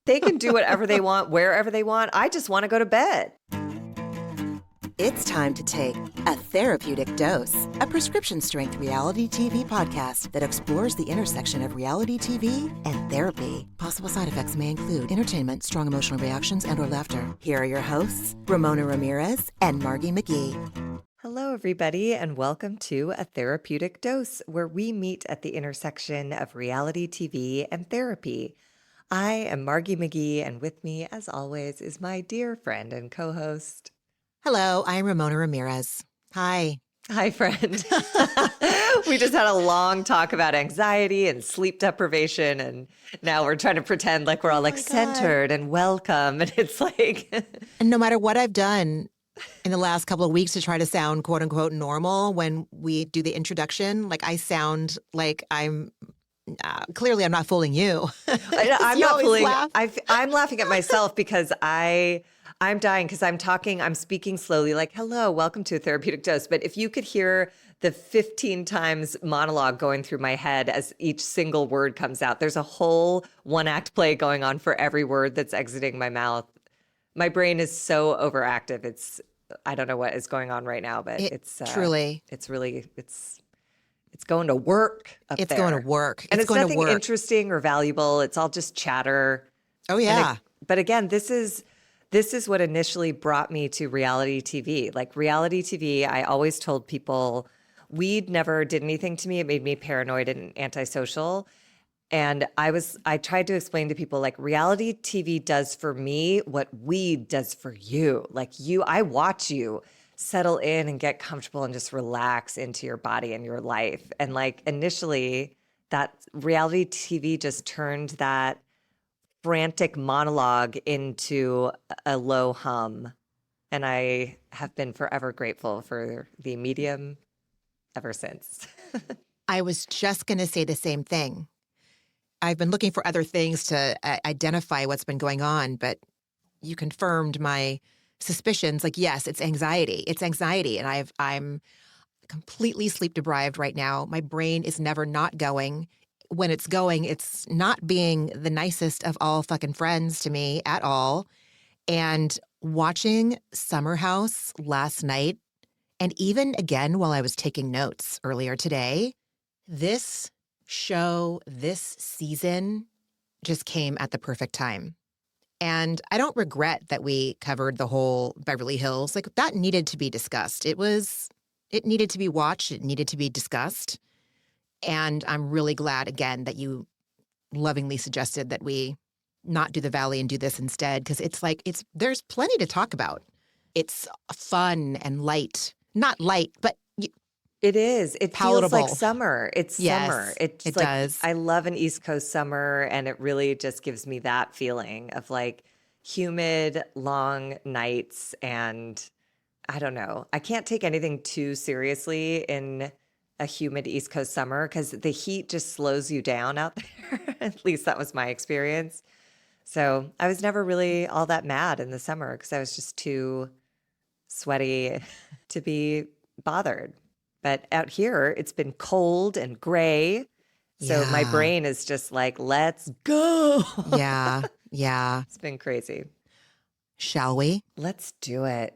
They can do whatever they want, wherever they want. I just want to go to bed. It's time to take A Therapeutic Dose, a prescription-strength reality TV podcast that explores the intersection of reality TV and therapy. Possible side effects may include entertainment, strong emotional reactions, and/or laughter. Here are your hosts, Ramona Ramirez and Margie McGee. Hello, everybody, and welcome to A Therapeutic Dose, where we meet at the intersection of reality TV and therapy. I am Margie McGee, and with me, as always, is my dear friend and co-host. Hello, I'm Ramona Ramirez. Hi. Hi, friend. We just had a long talk about anxiety and sleep deprivation, and now we're trying to pretend like we're all like centered and welcome, and it's like... And no matter what I've done in the last couple of weeks to try to sound quote unquote normal when we do the introduction, like I sound like I'm clearly I'm not fooling you. I'm not fooling. I'm laughing at myself because I'm dying because I'm speaking slowly like, hello, welcome to A Therapeutic Dose. But if you could hear the 15 times monologue going through my head as each single word comes out, there's a whole one-act play going on for every word that's exiting my mouth. My brain is so overactive. I don't know what is going on right now, but it's going to work up there. It's going to work. And it's nothing interesting or valuable. It's all just chatter. Oh, yeah. But again, this is what initially brought me to reality TV. Like reality TV, I always told people weed never did anything to me. It made me paranoid and antisocial. And I tried to explain to people like reality TV does for me what weed does for you. Like I watch you settle in and get comfortable and just relax into your body and your life. And like initially that reality TV just turned that frantic monologue into a low hum. And I have been forever grateful for the medium ever since. I was just going to say the same thing. I've been looking for other things to identify what's been going on, but you confirmed my suspicions. Like, yes, it's anxiety. It's anxiety. And I'm completely sleep deprived right now. My brain is never not going. When it's going, it's not being the nicest of all fucking friends to me at all. And watching Summer House last night, and even again while I was taking notes earlier today, this show, this season just came at the perfect time. And I don't regret that we covered the whole Beverly Hills. Like that needed to be discussed. It needed to be watched. It needed to be discussed. And I'm really glad, again, that you lovingly suggested that we not do the Valley and do this instead, because there's plenty to talk about. It's fun and light. Not light, but it is. It palatable. Feels like summer. It's summer. It does. I love an East Coast summer, and it really just gives me that feeling of like humid, long nights. And I don't know. I can't take anything too seriously in a humid East Coast summer because the heat just slows you down out there. At least that was my experience. So I was never really all that mad in the summer because I was just too sweaty to be bothered. But out here, it's been cold and gray. So my brain is just like, let's go. Yeah. It's been crazy. Shall we? Let's do it.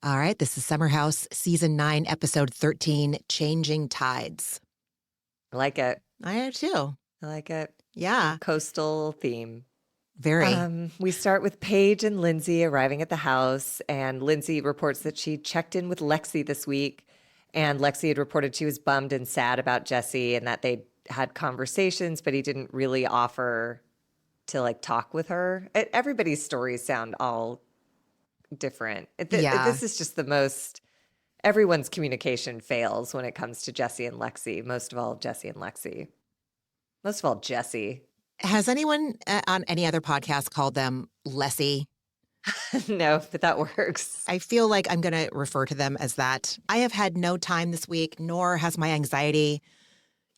All right. This is Summer House, Season 9, Episode 13, Changing Tides. I like it. I do too. I like it. Yeah. Coastal theme. Very. We start with Paige and Lindsay arriving at the house. And Lindsay reports that she checked in with Lexi this week. And Lexi had reported she was bummed and sad about Jesse and that they had conversations, but he didn't really offer to like talk with her. Everybody's stories sound all different. This is just the most, everyone's communication fails when it comes to Jesse and Lexi. Most of all, Jesse and Lexi. Most of all, Jesse. Has anyone on any other podcast called them Lessie? No, but that works. I feel like I'm going to refer to them as that. I have had no time this week, nor has my anxiety.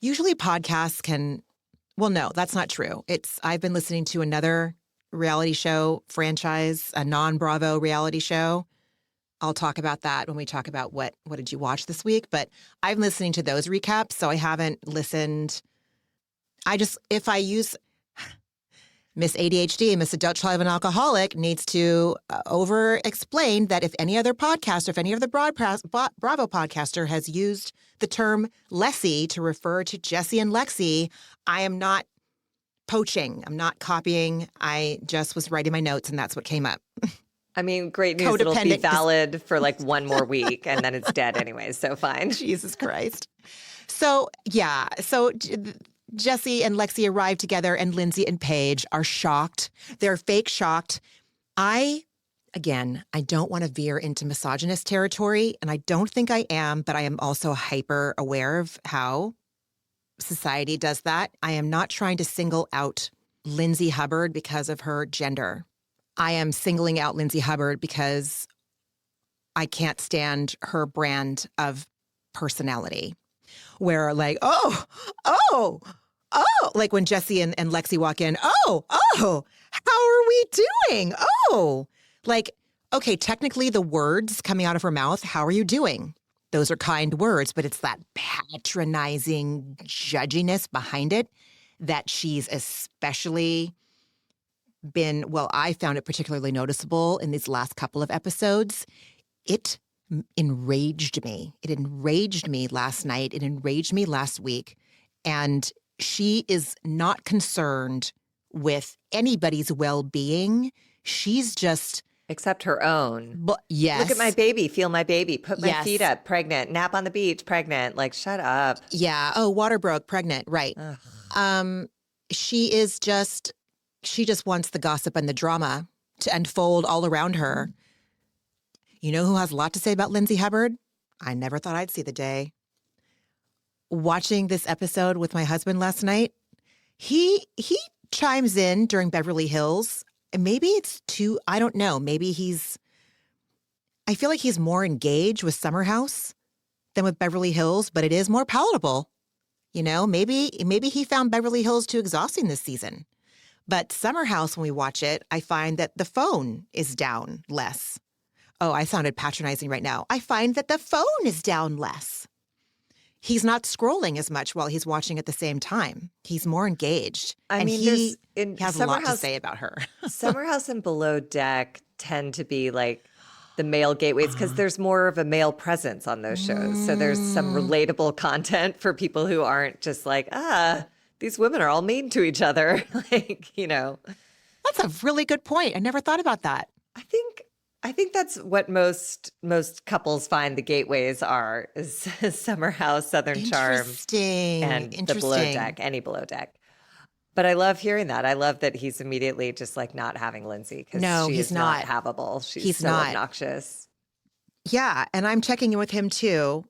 Usually podcasts can, well, no, that's not true. I've been listening to another reality show franchise, a non-Bravo reality show. I'll talk about that when we talk about what did you watch this week. But I'm listening to those recaps, so I haven't listened. Miss ADHD, Miss Adult Child of an Alcoholic, needs to over-explain that if any other podcaster, if any of the Bravo podcaster has used the term Lessie to refer to Jesse and Lexi, I am not poaching. I'm not copying. I just was writing my notes, and that's what came up. I mean, great news. It'll be valid for like one more week, and then it's dead anyway, so fine. Jesus Christ. So, yeah. So Jesse and Lexi arrive together, and Lindsay and Paige are shocked. They're fake shocked. I don't want to veer into misogynist territory, and I don't think I am, but I am also hyper aware of how society does that. I am not trying to single out Lindsay Hubbard because of her gender. I am singling out Lindsay Hubbard because I can't stand her brand of personality. Where like, oh, like when Jesse and Lexi walk in, how are we doing? Oh, like, okay, technically the words coming out of her mouth, how are you doing? Those are kind words, but it's that patronizing judginess behind it that she's especially been, well, I found it particularly noticeable in these last couple of episodes. It enraged me. It enraged me last night. It enraged me last week. And she is not concerned with anybody's well-being. She's just... Except her own. Yes. Look at my baby. Feel my baby. Put my feet up. Pregnant. Nap on the beach. Pregnant. Like, shut up. Yeah. Oh, water broke. Pregnant. Right. She just wants the gossip and the drama to unfold all around her. You know who has a lot to say about Lindsay Hubbard? I never thought I'd see the day. Watching this episode with my husband last night, he chimes in during Beverly Hills. Maybe it's too, I don't know. Maybe I feel like he's more engaged with Summer House than with Beverly Hills, but it is more palatable. You know, maybe he found Beverly Hills too exhausting this season. But Summer House, when we watch it, I find that the phone is down less. Oh, I sounded patronizing right now. I find that the phone is down less. He's not scrolling as much while he's watching at the same time. He's more engaged. He has a lot to say about her. Summer House and Below Deck tend to be like the male gateways because there's more of a male presence on those shows. So there's some relatable content for people who aren't just like, these women are all mean to each other. Like, you know. That's a really good point. I never thought about that. I think that's what most couples find the gateways are is Summer House, Southern Charm, and the Below Deck, any Below Deck. But I love hearing that. I love that he's immediately just like not having Lindsay because she's not havable. She's so obnoxious. Yeah, and I'm checking in with him too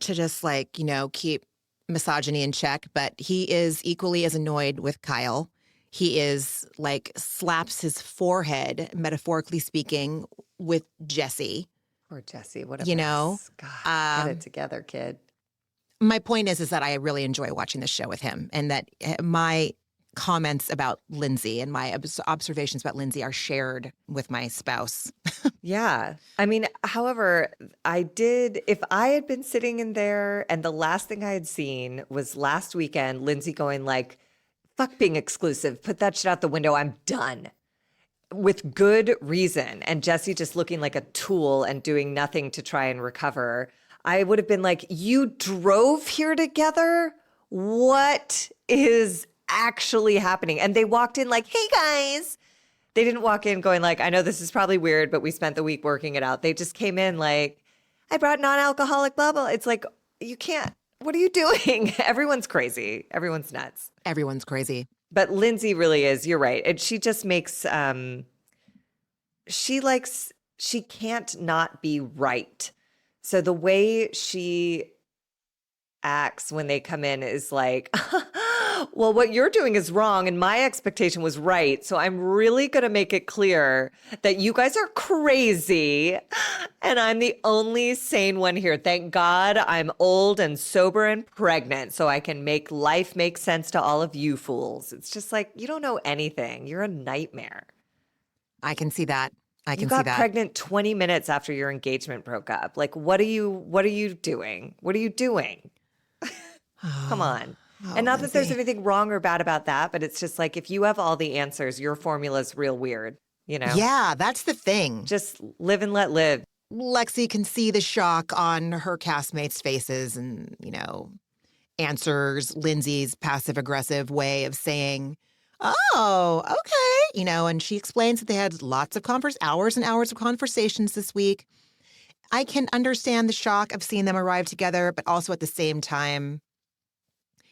to just like, you know, keep misogyny in check. But he is equally as annoyed with Kyle. He is like slaps his forehead, metaphorically speaking, with Jesse. Poor Jesse. What a you mess. know, God, get it together, kid. My point is that I really enjoy watching this show with him, and that my comments about Lindsay and my observations about Lindsay are shared with my spouse. Yeah. I mean, however, if I had been sitting in there and the last thing I had seen was last weekend, Lindsay going like, fuck being exclusive. Put that shit out the window. I'm done. With good reason. And Jesse just looking like a tool and doing nothing to try and recover. I would have been like, you drove here together? What is actually happening? And they walked in like, hey guys. They didn't walk in going like, I know this is probably weird, but we spent the week working it out. They just came in like, I brought non-alcoholic blah, blah. It's like, you can't. What are you doing? Everyone's crazy. Everyone's nuts. Everyone's crazy. But Lindsay really is. You're right. And she just makes, she can't not be right. So the way she acts when they come in is like, well, what you're doing is wrong and my expectation was right. So I'm really going to make it clear that you guys are crazy and I'm the only sane one here. Thank God I'm old and sober and pregnant so I can make life make sense to all of you fools. It's just like, you don't know anything. You're a nightmare. I can see that. You got pregnant 20 minutes after your engagement broke up. Like, what are you doing? What are you doing? Come on. Oh, And not that there's Lindsay. anything wrong or bad about that, but it's just like if you have all the answers, your formula's real weird, you know? Yeah, that's the thing. Just live and let live. Lexi can see the shock on her castmates' faces and, answers Lindsay's passive aggressive way of saying, oh, okay. And she explains that they had lots of hours and hours of conversations this week. I can understand the shock of seeing them arrive together, but also at the same time,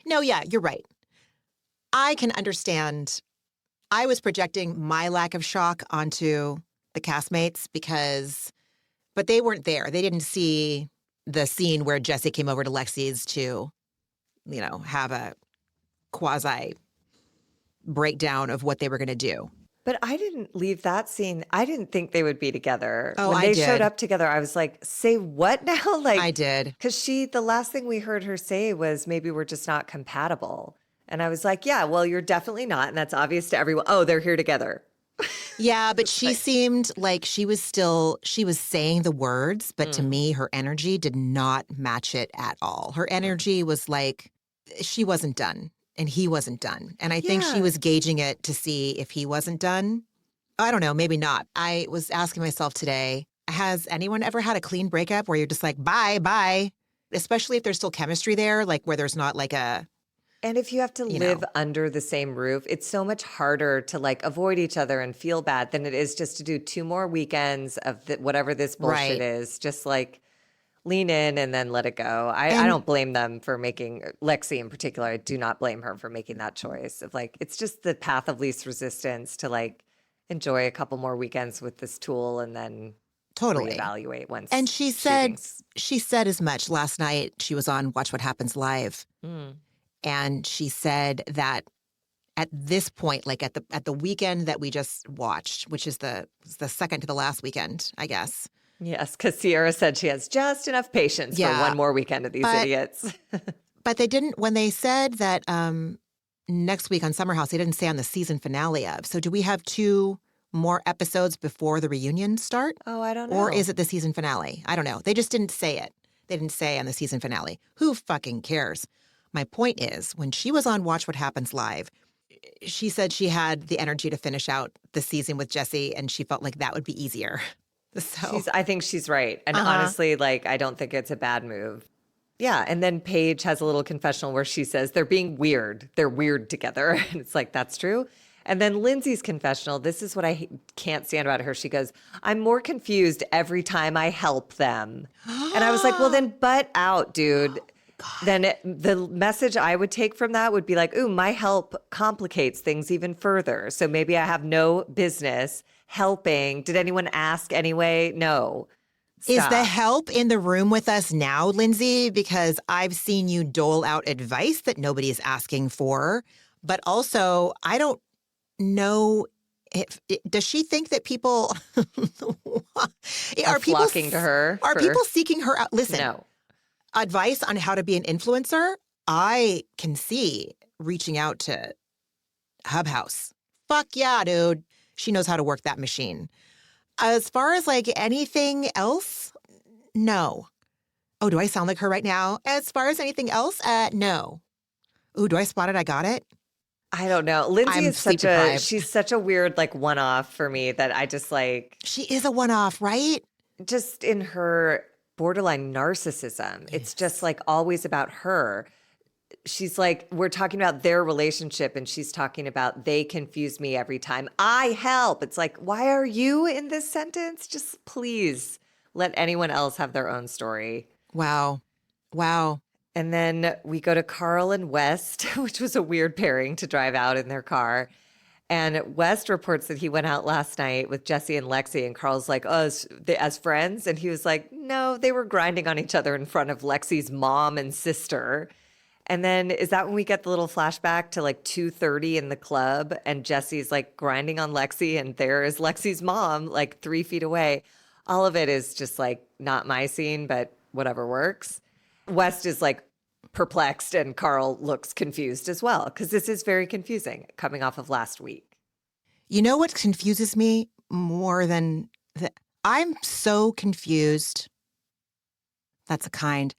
no, yeah, you're right. I can understand. I was projecting my lack of shock onto the castmates but they weren't there. They didn't see the scene where Jesse came over to Lexi's to, have a quasi breakdown of what they were going to do. But I didn't leave that scene. I didn't think they would be together. Oh, when I they did. showed up together, I was like, say what now? I did. Because the last thing we heard her say was maybe we're just not compatible. And I was like, yeah, well, you're definitely not. And that's obvious to everyone. Oh, they're here together. Yeah, but she seemed like she was saying the words, but to me, her energy did not match it at all. Her energy was like she wasn't done. And he wasn't done. And I think she was gauging it to see if he wasn't done. I don't know, maybe not. I was asking myself today, has anyone ever had a clean breakup where you're just like, bye, bye? Especially if there's still chemistry there, like where there's not like a... And if you have to live under the same roof, it's so much harder to avoid each other and feel bad than it is just to do 2 more weekends of whatever this bullshit is. Just lean in and then let it go. I don't blame them for making, Lexi in particular, I do not blame her for making that choice of it's just the path of least resistance to enjoy a couple more weekends with this tool and then reevaluate once. And she said as much last night. She was on Watch What Happens Live. And she said that at this point, at the weekend that we just watched, which is the second to the last weekend, I guess. Yes, because Ciara said she has just enough patience for one more weekend of these idiots. But they didn't, when they said that next week on Summer House, they didn't say on the season finale of. So do we have 2 more episodes before the reunion start? Oh, I don't know. Or is it the season finale? I don't know. They just didn't say it. They didn't say on the season finale. Who fucking cares? My point is, when she was on Watch What Happens Live, she said she had the energy to finish out the season with Jesse, and she felt like that would be easier. So I think she's right. And honestly, I don't think it's a bad move. Yeah. And then Paige has a little confessional where she says they're being weird. They're weird together. And it's that's true. And then Lindsay's confessional, this is what I can't stand about her. She goes, I'm more confused every time I help them. And I was like, well, then butt out, dude. Then the message I would take from that would be ooh, my help complicates things even further. So maybe I have no business helping. Did anyone ask anyway? No. Stop. Is the help in the room with us now, Lindsay? Because I've seen you dole out advice that nobody is asking for. But also, I don't know does she think that people are people flocking to her? Are people seeking her out? Listen, no. Advice on how to be an influencer, I can see reaching out to Hub House. Fuck yeah, dude. She knows how to work that machine. As far as anything else, no. Oh, do I sound like her right now? As far as anything else, no. Ooh, do I spot it? I got it? I don't know. Lindsay is she's such a weird one-off for me that I just She is a one-off, right? Just in her borderline narcissism. Yes. It's just always about her. She's we're talking about their relationship and she's talking about they confuse me every time I help. It's why are you in this sentence? Just please let anyone else have their own story. Wow. And then we go to Carl and West, which was a weird pairing to drive out in their car. And West reports that he went out last night with Jesse and Lexi, and Carl's like, oh, as friends? And he was like, no, they were grinding on each other in front of Lexi's mom and sister. And then is that when we get the little flashback to 2:30 in the club and Jesse's grinding on Lexi and there is Lexi's mom 3 feet away. All of it is just not my scene, but whatever works. West is perplexed and Carl looks confused as well because this is very confusing coming off of last week. You know what confuses me more than I'm so confused. That's a kind.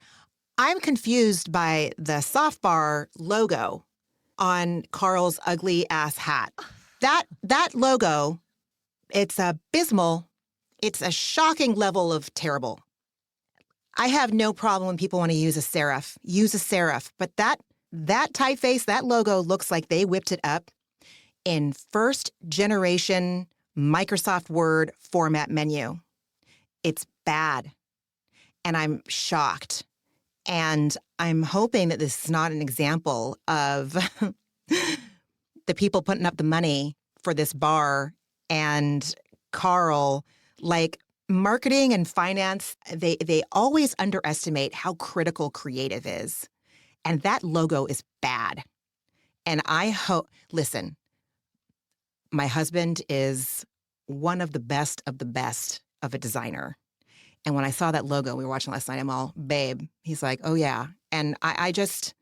I'm confused by the soft bar logo on Carl's ugly ass hat. That logo, it's abysmal. It's a shocking level of terrible. I have no problem when people want to use a serif. Use a serif. But that typeface, that logo looks like they whipped it up in first generation Microsoft Word format menu. It's bad. And I'm shocked. And I'm hoping that this is not an example of the people putting up the money for this bar and Carl, like, marketing and finance, they always underestimate how critical creative is. And that logo is bad. And I hope, listen, my husband is one of the best of a designer. And when I saw that logo, we were watching last night, I'm all, babe. He's like, oh, yeah. And I just,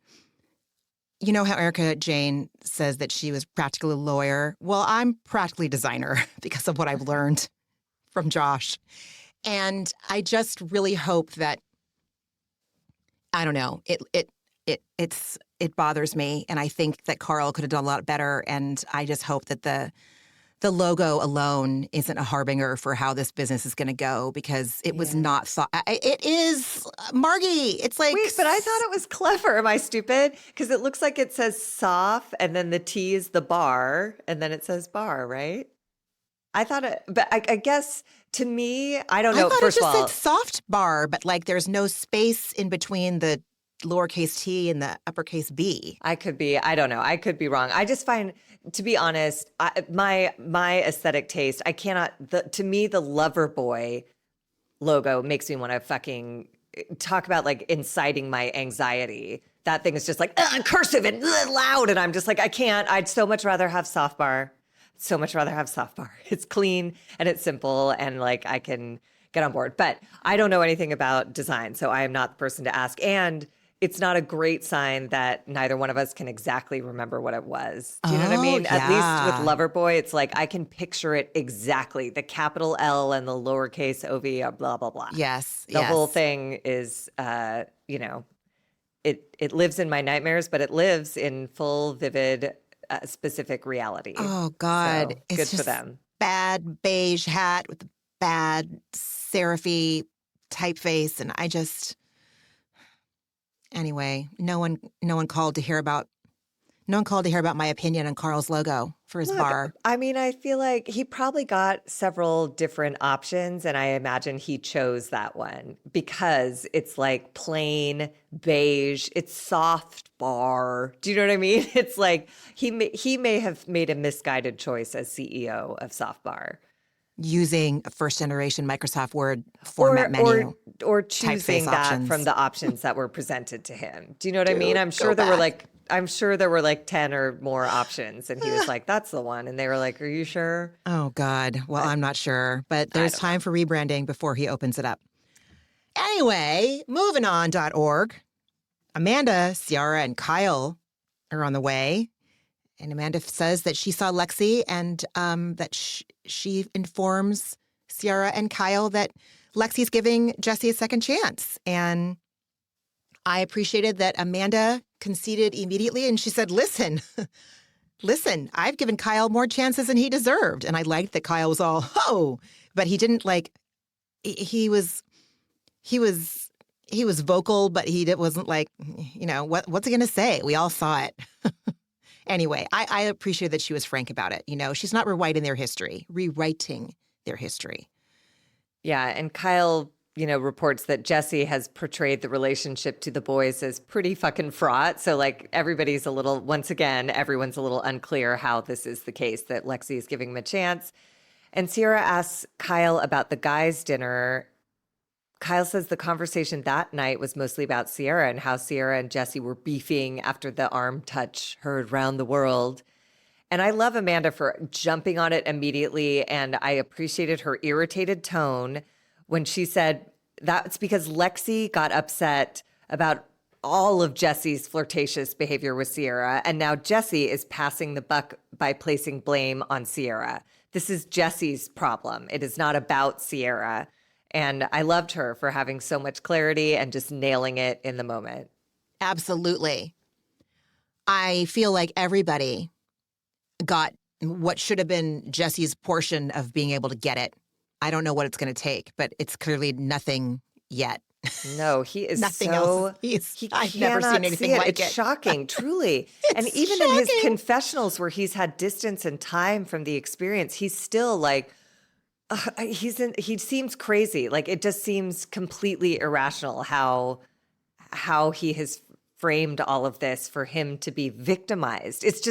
you know how Erica Jane says that she was practically a lawyer? Well, I'm practically a designer because of what I've learned from Josh. And I just really hope that, I don't know, it bothers me. And I think that Carl could have done a lot better. And I just hope that the logo alone isn't a harbinger for how this business is going to go, because it was not thought. It is, Margie. It's like, wait, but I thought it was clever. Am I stupid? Because it looks like it says soft, and then the T is the bar, and then it says bar, right? I thought it, but I guess to me, I don't know. I thought First it of just all, said soft bar, but like there's no space in between the lowercase t and the uppercase b. I don't know. I could be wrong. I just find, to be honest, my aesthetic taste, I cannot, to me, the Loverboy logo makes me want to fucking talk about like inciting my anxiety. That thing is just like cursive and loud. And I'm just like, I can't. I'd so much rather have soft bar. So much rather have soft bar. It's clean and it's simple and like I can get on board. But I don't know anything about design, so I am not the person to ask. And it's not a great sign that neither one of us can exactly remember what it was. Do you know what I mean? Yeah. At least with Loverboy, it's like I can picture it exactly. The capital L and the lowercase OV are blah, blah, blah. Yes. The whole thing is, it lives in my nightmares, but it lives in full, vivid, specific reality. Oh, God. So, It's good just for them. bad beige hat with the bad serify typeface. And I just, anyway, no one called to hear about my opinion on Carl's logo for his bar. I mean, I feel like he probably got several different options, and I imagine he chose that one because it's like plain beige, it's soft bar. Do you know what I mean? It's like he may have made a misguided choice as CEO of Soft Bar. Using a first generation Microsoft Word format menu. Or choosing typeface that options. from the options that were presented to him. Do you know what I mean? I'm go sure there were like 10 or more options, and he was like, that's the one. And they were like, are you sure? Oh, God. Well, I'm not sure, but there's time for rebranding before he opens it up. Anyway, movingon.org. Amanda, Ciara, and Kyle are on the way. And Amanda says that she saw Lexi and that she informs Ciara and Kyle that Lexi's giving Jesse a second chance. And I appreciated that Amanda conceded immediately. And she said, listen, I've given Kyle more chances than he deserved. And I liked that Kyle was all, oh, but he didn't like, he was vocal, but he wasn't like, what's he going to say? We all saw it. Anyway, I appreciate that she was frank about it. She's not rewriting their history. Yeah, and Kyle, reports that Jesse has portrayed the relationship to the boys as pretty fucking fraught. So like everyone's a little unclear how this is the case, that Lexi is giving him a chance. And Ciara asks Kyle about the guys' dinner. Kyle says the conversation that night was mostly about Ciara and how Ciara and Jesse were beefing after the arm touch heard round the world. And I love Amanda for jumping on it immediately. And I appreciated her irritated tone when she said that's because Lexi got upset about all of Jesse's flirtatious behavior with Ciara. And now Jesse is passing the buck by placing blame on Ciara. This is Jesse's problem. It is not about Ciara. And I loved her for having so much clarity and just nailing it in the moment. Absolutely. I feel like everybody got what should have been Jesse's portion of being able to get it. I don't know what it's going to take, but it's clearly nothing yet. No, he is Nothing so. else. He I've cannot never seen anything see it. like It's it. shocking, truly. And It's even in his shocking. confessionals where he's had distance and time from the experience, he's still like, he seems crazy. Like it just seems completely irrational how he has framed all of this for him to be victimized. It's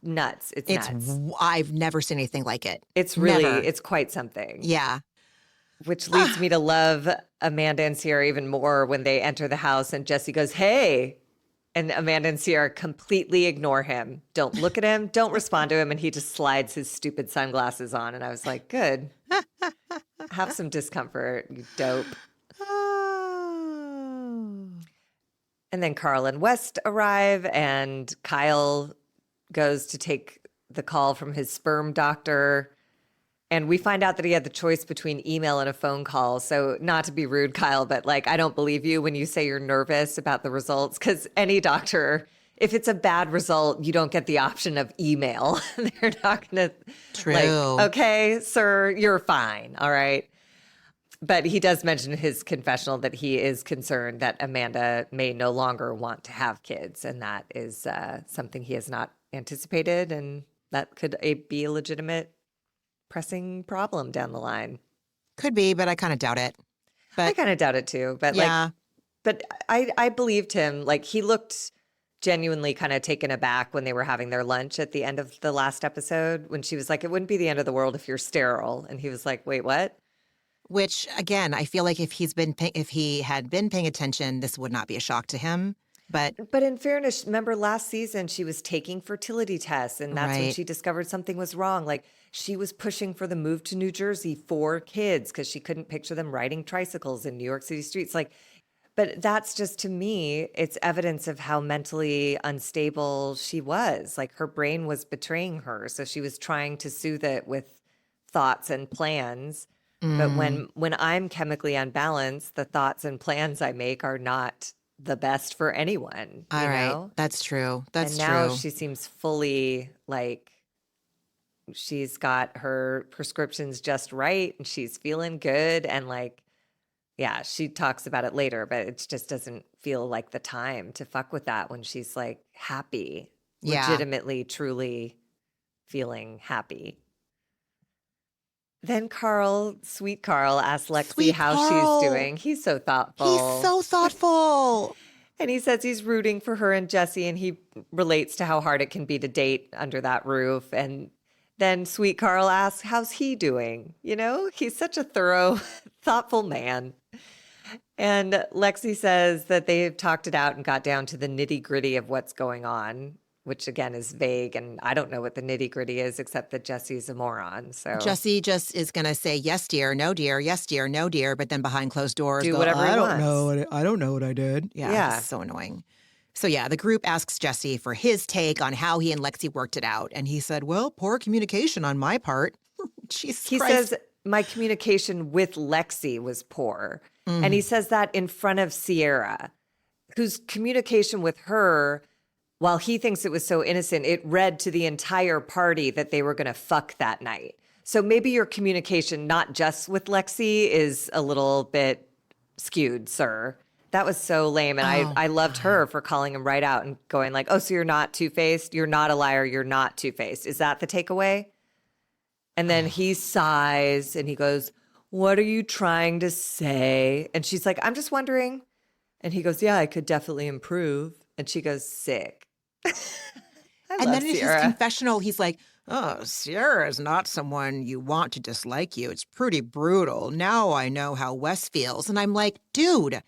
nuts. It's nuts. I've never seen anything like it. It's really, Never. it's quite something. Yeah. Which leads me to love Amanda and Ciara even more when they enter the house and Jesse goes, "Hey." And Amanda and Ciara completely ignore him. Don't look at him. Don't respond to him. And he just slides his stupid sunglasses on. And I was like, good. Have some discomfort, you dope. And then Carl and West arrive and Kyle goes to take the call from his sperm doctor. And we find out that he had the choice between email and a phone call. So not to be rude, Kyle, but like, I don't believe you when you say you're nervous about the results, because any doctor, if it's a bad result, you don't get the option of email. They're not going to True. like, okay, sir, you're fine. All right. But he does mention in his confessional that he is concerned that Amanda may no longer want to have kids. And that is something he has not anticipated. And that could be a legitimate pressing problem down the line. Could be, but I kind of doubt it. But I kind of doubt it too. But yeah. but I believed him. Like he looked genuinely kind of taken aback when they were having their lunch at the end of the last episode when she was like, "It wouldn't be the end of the world if you're sterile." And he was like, "Wait, what?" Which again, I feel like if he had been paying attention, this would not be a shock to him. But in fairness, remember last season she was taking fertility tests and that's when Right. she discovered something was wrong. Like she was pushing for the move to New Jersey for kids because she couldn't picture them riding tricycles in New York City streets. Like, but that's just, to me, it's evidence of how mentally unstable she was. Like her brain was betraying her. So she was trying to soothe it with thoughts and plans. But when I'm chemically unbalanced, the thoughts and plans I make are not the best for anyone. all you right, know? that's true. That's And now true. she seems fully like she's got her prescriptions just right and she's feeling good. And like, yeah, she talks about it later, but it just doesn't feel like the time to fuck with that when she's like happy, Yeah. legitimately, truly feeling happy. Then Carl, sweet Carl, asks Lexi Sweet how Carl. she's doing. He's so thoughtful. He's so thoughtful. And he says he's rooting for her and Jesse, and he relates to how hard it can be to date under that roof. And then sweet Carl asks, how's he doing? You know, he's such a thorough, thoughtful man. And Lexi says that they've talked it out and got down to the nitty gritty of what's going on, which again is vague. And I don't know what the nitty gritty is, except that Jesse's a moron. So Jesse just is going to say, yes, dear, no, dear, yes, dear, no, dear. But then behind closed doors, do go, whatever he I don't wants. know. I don't know what I did. Yeah. Yeah. It's so annoying. So yeah, the group asks Jesse for his take on how he and Lexi worked it out. And he said, well, poor communication on my part. Jesus He Christ. says my communication with Lexi was poor. And he says that in front of Ciara, whose communication with her, while he thinks it was so innocent, it read to the entire party that they were going to fuck that night. So maybe your communication, not just with Lexi, is a little bit skewed, sir. That was so lame. And I loved her for calling him right out and going like, oh, so you're not two-faced? You're not a liar. You're not two-faced. Is that the takeaway? And then he sighs and he goes, what are you trying to say? And she's like, I'm just wondering. And he goes, yeah, I could definitely improve. And she goes, sick. I And love then in his Ciara. confessional, he's like, oh, Ciara is not someone you want to dislike you. It's pretty brutal. Now I know how Wes feels. And I'm like, dude,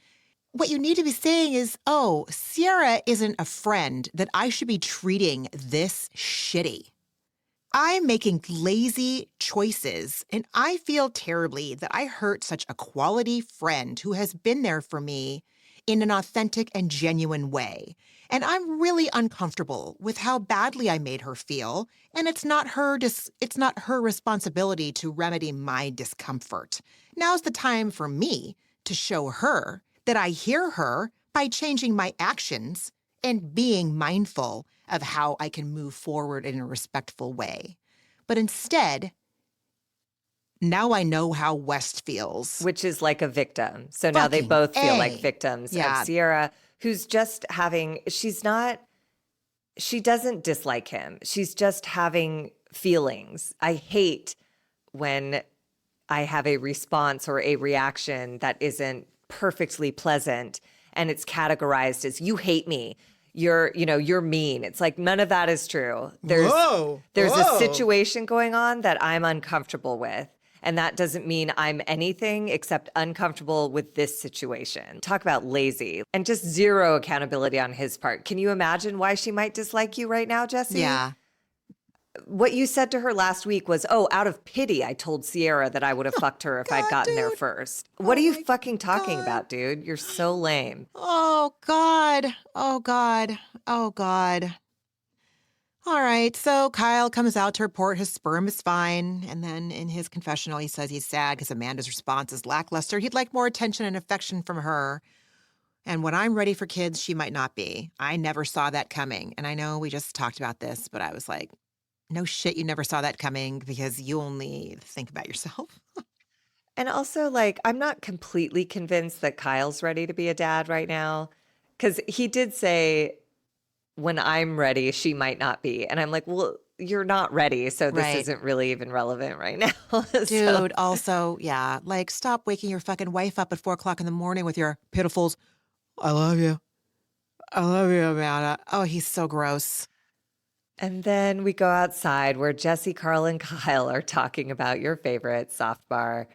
what you need to be saying is, oh, Ciara isn't a friend that I should be treating this shitty. I'm making lazy choices, and I feel terribly that I hurt such a quality friend who has been there for me in an authentic and genuine way. And I'm really uncomfortable with how badly I made her feel, and it's not her responsibility to remedy my discomfort. Now's the time for me to show her that I hear her by changing my actions and being mindful of how I can move forward in a respectful way. But instead, now I know how West feels. Which is like a victim. So now they Fucking both feel A. like victims Yeah. of Ciara, who's just she doesn't dislike him. She's just having feelings. I hate when I have a response or a reaction that isn't perfectly pleasant and it's categorized as you hate me. You're mean. It's like none of that is true. There's a situation going on that I'm uncomfortable with. And that doesn't mean I'm anything except uncomfortable with this situation. Talk about lazy and just zero accountability on his part. Can you imagine why she might dislike you right now, Jessie? Yeah. What you said to her last week was, out of pity, I told Ciara that I would have fucked her if I'd gotten there first. What are you fucking talking about, dude? You're so lame. Oh, God. Oh, God. Oh, God. All right, so Kyle comes out to report his sperm is fine. And then in his confessional, he says he's sad because Amanda's response is lackluster. He'd like more attention and affection from her. And when I'm ready for kids, she might not be. I never saw that coming. And I know we just talked about this, but I was like, no shit, you never saw that coming because you only think about yourself. And also, I'm not completely convinced that Kyle's ready to be a dad right now. Because he did say, when I'm ready, she might not be. And I'm like, well, you're not ready. So this isn't really even relevant right now. Dude, also, yeah, stop waking your fucking wife up at 4 o'clock in the morning with your pitifuls. I love you. I love you, Amanda. Oh, he's so gross. And then we go outside where Jessie, Carl, and Kyle are talking about your favorite soft bar.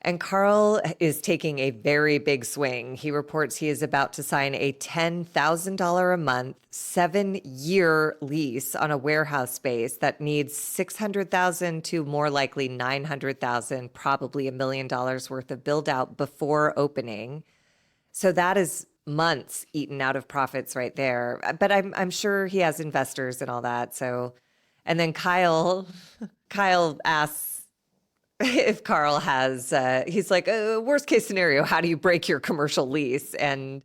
And Carl is taking a very big swing. He reports he is about to sign a $10,000 a month, 7-year lease on a warehouse space that needs $600,000 to more likely $900,000, probably $1 million worth of build out before opening. So that is months eaten out of profits right there. But I'm sure he has investors and all that. So, and then Kyle asks if Carl has, he's like, worst case scenario, how do you break your commercial lease? And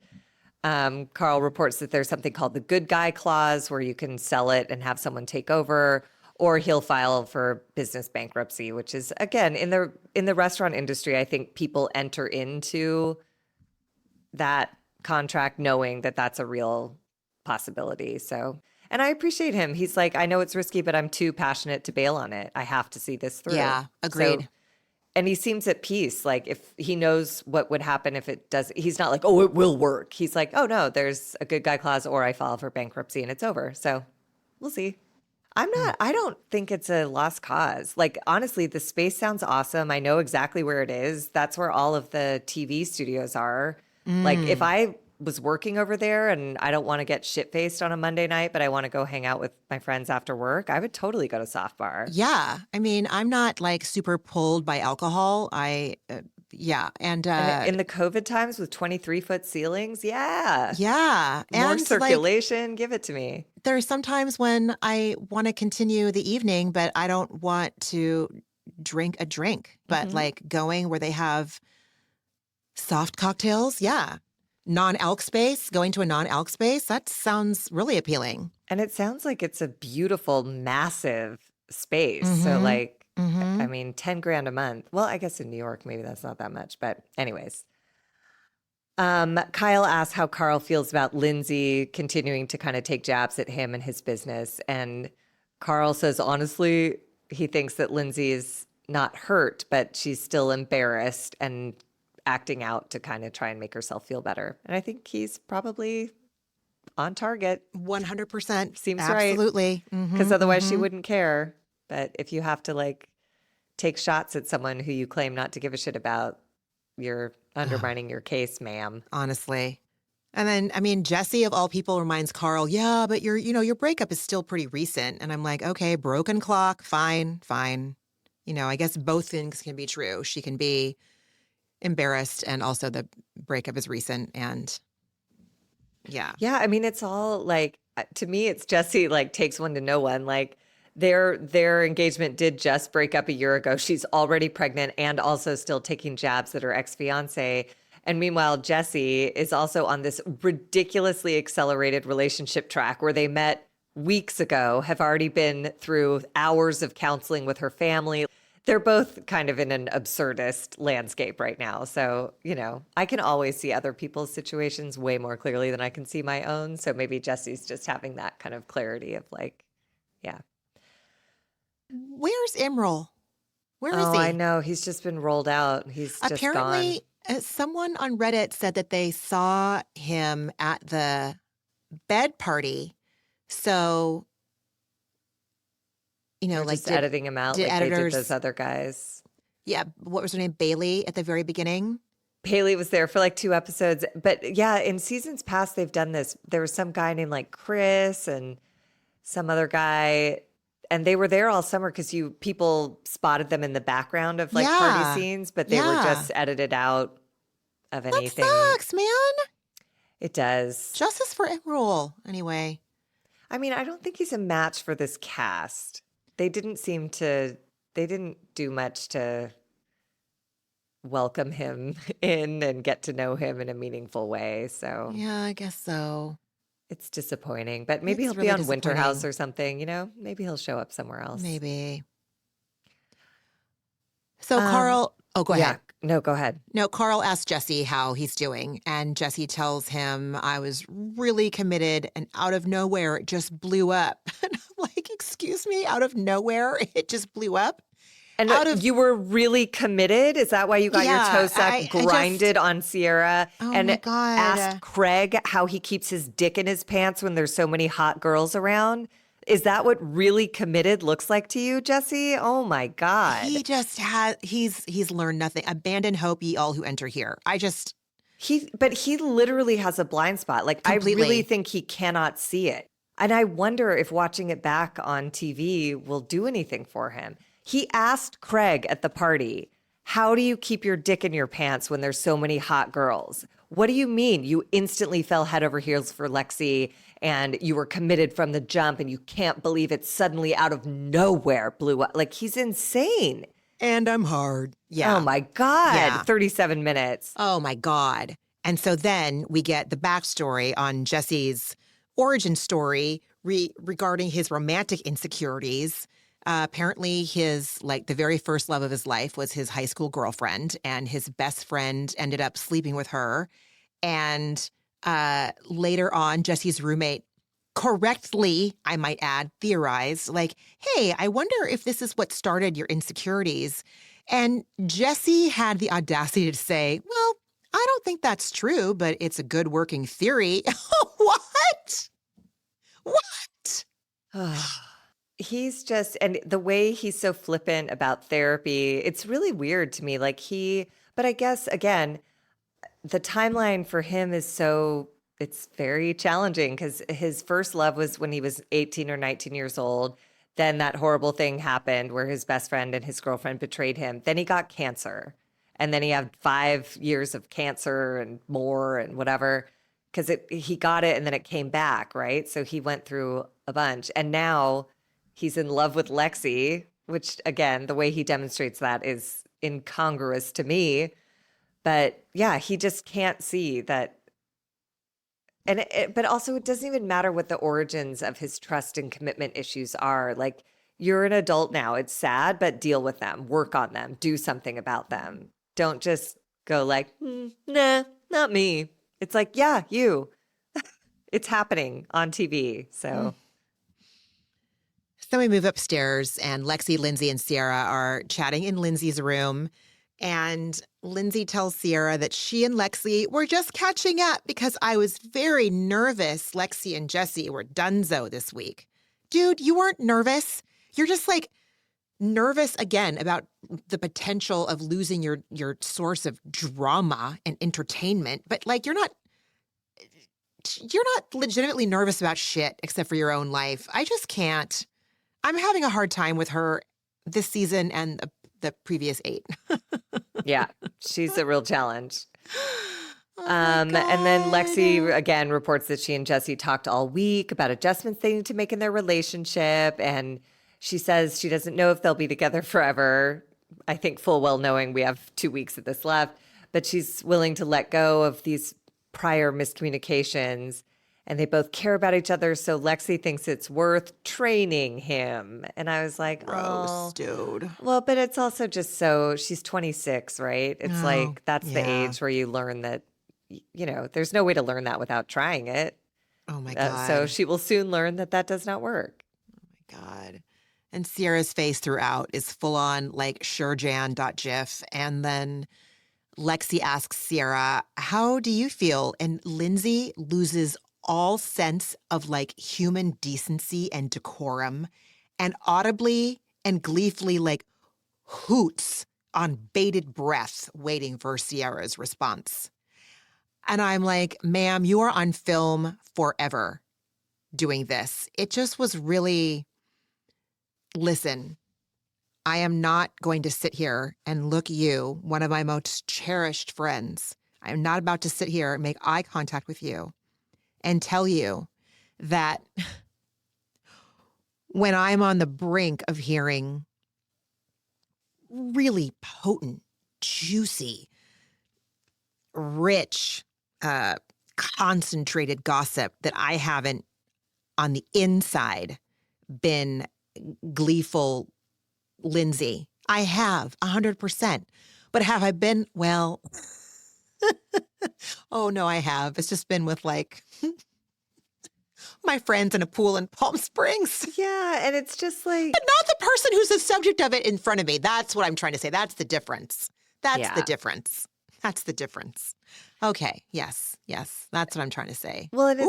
Carl reports that there's something called the good guy clause where you can sell it and have someone take over, or he'll file for business bankruptcy, which is, again, in the restaurant industry, I think people enter into that contract knowing that that's a real possibility. So, and I appreciate him. He's like, I know it's risky, but I'm too passionate to bail on it. I have to see this through. Yeah, agreed. So, and he seems at peace. Like if he knows what would happen if it does, he's not like, oh, it will work. He's like, oh no, there's a good guy clause or I file for bankruptcy and it's over. So we'll see. I don't think it's a lost cause. Honestly, the space sounds awesome. I know exactly where it is. That's where all of the TV studios are. If I was working over there and I don't want to get shit-faced on a Monday night, but I want to go hang out with my friends after work, I would totally go to Soft Bar. Yeah. I mean, I'm not super pulled by alcohol. Yeah. And in the COVID times with 23-foot ceilings, yeah. Yeah. More and circulation, give it to me. There are some times when I want to continue the evening, but I don't want to drink a drink. But going where they have soft cocktails, yeah. Non-alc space, going to a non-alc space, that sounds really appealing. And it sounds like it's a beautiful, massive space. So I mean, 10 grand a month. Well, I guess in New York, maybe that's not that much. But anyways, Kyle asks how Carl feels about Lindsay continuing to kind of take jabs at him and his business. And Carl says, honestly, he thinks that Lindsay is not hurt, but she's still embarrassed and acting out to kind of try and make herself feel better. And I think he's probably on target. 100%. Seems Absolutely. right. Because otherwise she wouldn't care. But if you have to take shots at someone who you claim not to give a shit about, you're undermining your case, ma'am. Honestly. And then, I mean, Jessie of all people reminds Carl, yeah, but your breakup is still pretty recent. And I'm like, okay, broken clock, fine. I guess both things can be true. She can be embarrassed and also the breakup is recent and Yeah. Yeah, I mean, it's all like to me, it's Jessie like takes one to know one. Like their engagement did just break up a year ago. She's already pregnant and also still taking jabs at her ex-fiance. And meanwhile, Jessie is also on this ridiculously accelerated relationship track where they met weeks ago, have already been through hours of counseling with her family. They're both kind of in an absurdist landscape right now. So, I can always see other people's situations way more clearly than I can see my own. So maybe Jessie's just having that kind of clarity of like, yeah. Where's Emerald? Where is Oh, he? I know. He's just been rolled out. He's just gone. Apparently, someone on Reddit said that they saw him at the bed party. So, They're like just editing him out like they did those other guys. Yeah, what was her name? Bailey at the very beginning. Haley was there for like 2 episodes. But yeah, in seasons past, they've done this. There was some guy named like Chris and some other guy, and they were there all summer because people spotted them in the background of like party scenes, but they were just edited out of anything. That sucks, man. It does. Justice for Emerald. Anyway. I mean, I don't think he's a match for this cast. They didn't do much to welcome him in and get to know him in a meaningful way. So yeah, I guess so. It's disappointing, but maybe It's he'll really be on Winter House or something, maybe he'll show up somewhere else. Maybe. So Carl, go ahead. No, go ahead. No, Carl asked Jessie how he's doing, and Jessie tells him, I was really committed, and out of nowhere, it just blew up. And I'm like, excuse me, out of nowhere, it just blew up? And you were really committed? Is that why you got your toe sucked, grinded on Ciara, and my God. asked Craig how he keeps his dick in his pants when there's so many hot girls around? Is that what really committed looks like to you, Jessie? Oh my God. He just he's learned nothing. Abandon hope, ye all who enter here. But he literally has a blind spot. Like, Completely. I really think he cannot see it. And I wonder if watching it back on TV will do anything for him. He asked Craig at the party, how do you keep your dick in your pants when there's so many hot girls? What do you mean? You instantly fell head over heels for Lexi and you were committed from the jump and you can't believe it suddenly out of nowhere blew up. Like, he's insane. And I'm hard. Yeah. Oh my God. Yeah. 37 minutes. Oh my God. And so then we get the backstory on Jesse's origin story regarding his romantic insecurities. Apparently the very first love of his life was his high school girlfriend, and his best friend ended up sleeping with her. And later on, Jesse's roommate correctly, I might add, theorized, like, hey, I wonder if this is what started your insecurities. And Jesse had the audacity to say, well, I don't think that's true, but it's a good working theory. What? He's just, and the way he's so flippant about therapy, it's really weird to me. But I guess, again, the timeline for him it's very challenging because his first love was when he was 18 or 19 years old. Then that horrible thing happened where his best friend and his girlfriend betrayed him. Then he got cancer. And then he had 5 years of cancer and more and whatever, because he got it and then it came back, right? So he went through a bunch. And now he's in love with Lexi, which, again, the way he demonstrates that is incongruous to me. But yeah, he just can't see that. But also, it doesn't even matter what the origins of his trust and commitment issues are. Like, you're an adult now. It's sad, but deal with them. Work on them. Do something about them. Don't just go like, nah, not me. It's like, yeah, you. It's happening on TV. So. So we move upstairs, and Lexi, Lindsay, and Ciara are chatting in Lindsay's room. And Lindsay tells Ciara that she and Lexi were just catching up because I was very nervous Lexi and Jesse were donezo this week. Dude, you weren't nervous. You're just like nervous again about the potential of losing your source of drama and entertainment. But like, you're not legitimately nervous about shit except for your own life. I just can't. I'm having a hard time with her this season and the previous 8. Yeah, she's a real challenge. And then Lexi again reports that she and Jesse talked all week about adjustments they need to make in their relationship. And she says she doesn't know if they'll be together forever. I think full well knowing we have 2 weeks of this left, but she's willing to let go of these prior miscommunications. And they both care about each other. So Lexi thinks it's worth training him. And I was like, Gross, dude. Well, but it's also just so she's 26, right? It's like that's the yeah. age where you learn that, there's no way to learn that without trying it. Oh my God. So she will soon learn that that does not work. God. And Ciara's face throughout is full on like surejan.gif. And then Lexi asks Ciara, how do you feel? And Lindsay loses all sense of like human decency and decorum and audibly and gleefully like hoots on bated breath waiting for Ciara's response. And I'm like, ma'am, you are on film forever doing this. It just was really, listen, I am not going to sit here and look you, one of my most cherished friends. I am not about to sit here and make eye contact with you and tell you that when I'm on the brink of hearing really potent, juicy, rich, concentrated gossip that I haven't on the inside been gleeful Lindsay. I have 100%. But have I been, well, oh no, I have. It's just been with like my friends in a pool in Palm Springs. Yeah. And it's just like, But not the person who's the subject of it in front of me. That's what I'm trying to say. That's the difference. That's the difference. That's the difference. Okay. Yes. That's what I'm trying to say. well, and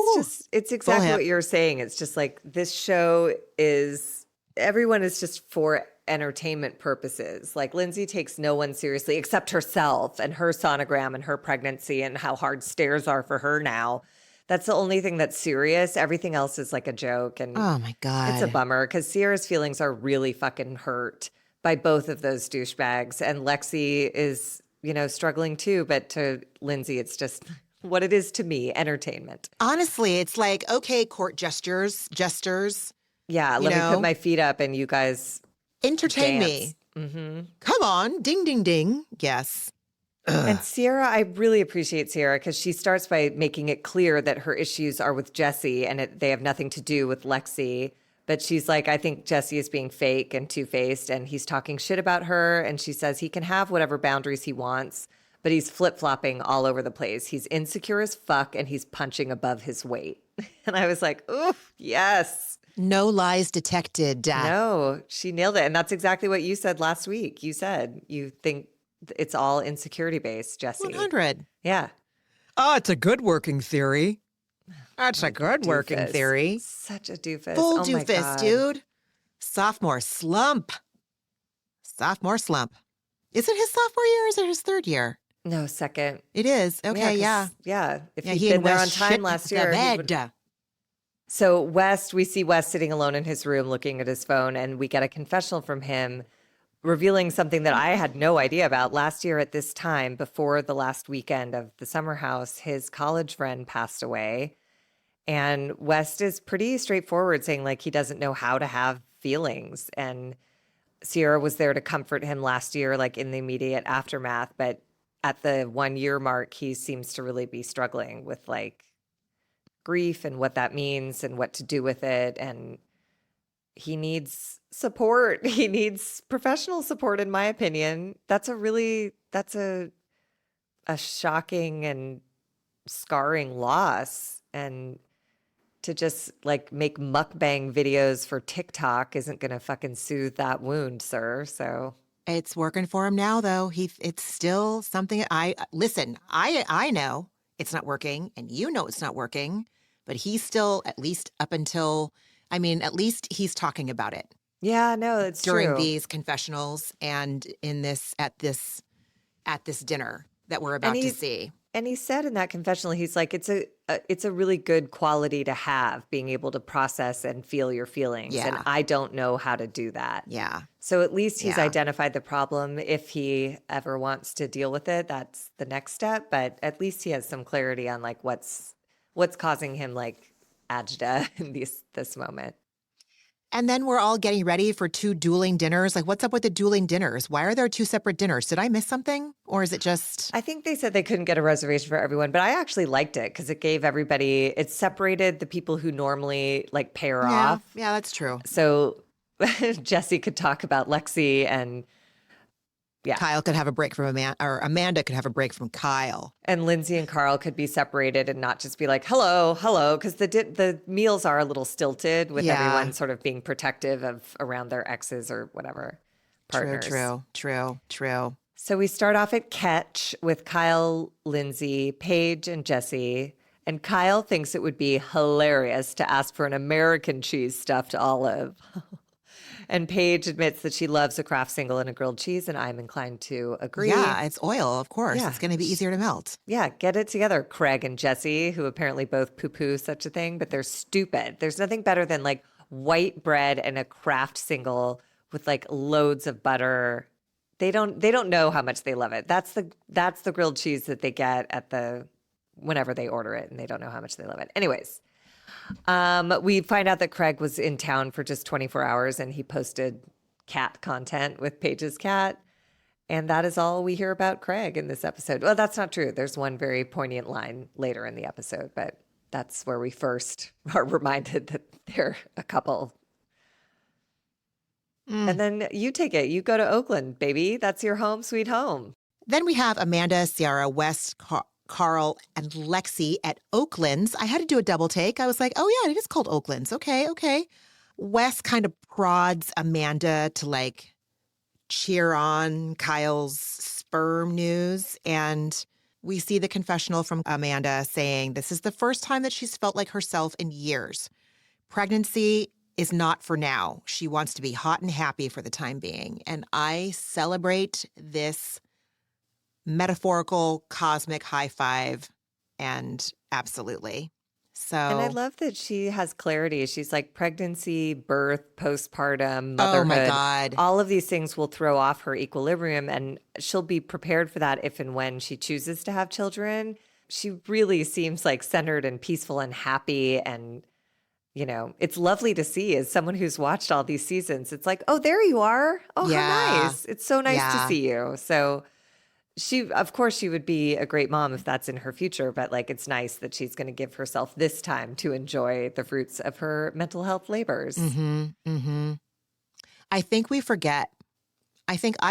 it's exactly what you're saying. It's just like this show is, everyone is just for entertainment purposes. Like Lindsay takes no one seriously except herself and her sonogram and her pregnancy and how hard stairs are for her now. That's the only thing that's serious. Everything else is like a joke. And Oh my God. it's a bummer because Ciara's feelings are really fucking hurt by both of those douchebags. And Lexi is, struggling too. But to Lindsay, it's just what it is to me, entertainment. Honestly, it's like, okay, court jesters. Yeah, let me put my feet up and you guys Entertain dance. me. Mm-hmm. Come on. Ding, ding, ding. Yes. And Ciara, I really appreciate Ciara because she starts by making it clear that her issues are with Jesse and they have nothing to do with Lexi. But she's like, I think Jesse is being fake and two-faced and he's talking shit about her. And she says he can have whatever boundaries he wants, but he's flip-flopping all over the place. He's insecure as fuck and he's punching above his weight. And I was like, oof, yes. No lies detected. No, she nailed it. And that's exactly what you said last week. You said you think it's all insecurity based, Jesse. 100. Yeah. Oh, it's a good working theory. That's a good working Doofus. theory. Such a doofus. Full Oh my doofus, God. dude. Sophomore slump. Is it his sophomore year or is it his third year? No, second. It is. Okay, yeah. Yeah. If Yeah, he'd he been and there on Wes time shit last the year. bed. So we see Wes sitting alone in his room looking at his phone, and we get a confessional from him revealing something that I had no idea about. Last year at this time, before the last weekend of the summer house, his college friend passed away. And West is pretty straightforward, saying like he doesn't know how to have feelings. And Ciara was there to comfort him last year, like in the immediate aftermath. But at the 1 year mark, he seems to really be struggling with like grief and what that means and what to do with it. And he needs support. He needs professional support, in my opinion. That's a shocking and scarring loss. And to just like make mukbang videos for TikTok isn't going to fucking soothe that wound, sir. So It's working for him now, though. It's still something. I know it's not working, and you know it's not working, but he's still, at least up until, at least he's talking about it. yeah, no, it's during true. these confessionals and at this dinner that we're about to see. And he said in that confessional, he's like, it's a really good quality to have, being able to process and feel your feelings. And Yeah. I don't know how to do that. Yeah. So at least he's Yeah. identified the problem. If he ever wants to deal with it, that's the next step. But at least he has some clarity on like what's causing him like agita in this moment. And then we're all getting ready for 2 dueling dinners. Like, what's up with the dueling dinners? Why are there 2 separate dinners? Did I miss something? Or is it just... I think they said they couldn't get a reservation for everyone, but I actually liked it because it gave everybody, it separated the people who normally like pair off. Yeah, that's true. So Jesse could talk about Lexi and Kyle could have a break from Amanda, or Amanda could have a break from Kyle. and Lindsay and Carl could be separated and not just be like, hello, because the meals are a little stilted with everyone sort of being protective of around their exes or whatever partners. True. So we start off at Catch with Kyle, Lindsay, Paige, and Jesse. And Kyle thinks it would be hilarious to ask for an American cheese stuffed olive. And Paige admits that she loves a Kraft single and a grilled cheese, and I'm inclined to agree. Yeah, it's oil, of course. Yeah. It's going to be easier to melt. Yeah, get it together, Craig and Jesse, who apparently both poo-poo such a thing, but they're stupid. There's nothing better than like white bread and a Kraft single with like loads of butter. They don't know how much they love it. That's the grilled cheese that they get at whenever they order it, and they don't know how much they love it. Anyways, we find out that Craig was in town for just 24 hours and he posted cat content with Paige's cat. And that is all we hear about Craig in this episode. Well, that's not true. There's one very poignant line later in the episode, but that's where we first are reminded that they're a couple. And then you take it. You go to Oakland, baby. That's your home, sweet home. Then we have Amanda, Ciara, Wes, Carl, and Lexi at Oakland's. I had to do a double take. I was like, oh, yeah, it is called Oakland's. Okay. Wes kind of prods Amanda to like cheer on Kyle's sperm news. And we see the confessional from Amanda saying this is the first time that she's felt like herself in years. Pregnancy is not for now. She wants to be hot and happy for the time being. And I celebrate this metaphorical cosmic high five, and absolutely. So, and I love that she has clarity. She's like pregnancy, birth, postpartum, motherhood. Oh my God. All of these things will throw off her equilibrium, and she'll be prepared for that if and when she chooses to have children. She really seems like centered and peaceful and happy, and you know, it's lovely to see as someone who's watched all these seasons. It's like, oh, there you are. Oh, how nice. It's so nice to see you. So of course, she would be a great mom if that's in her future, but like it's nice that she's going to give herself this time to enjoy the fruits of her mental health labors. I think I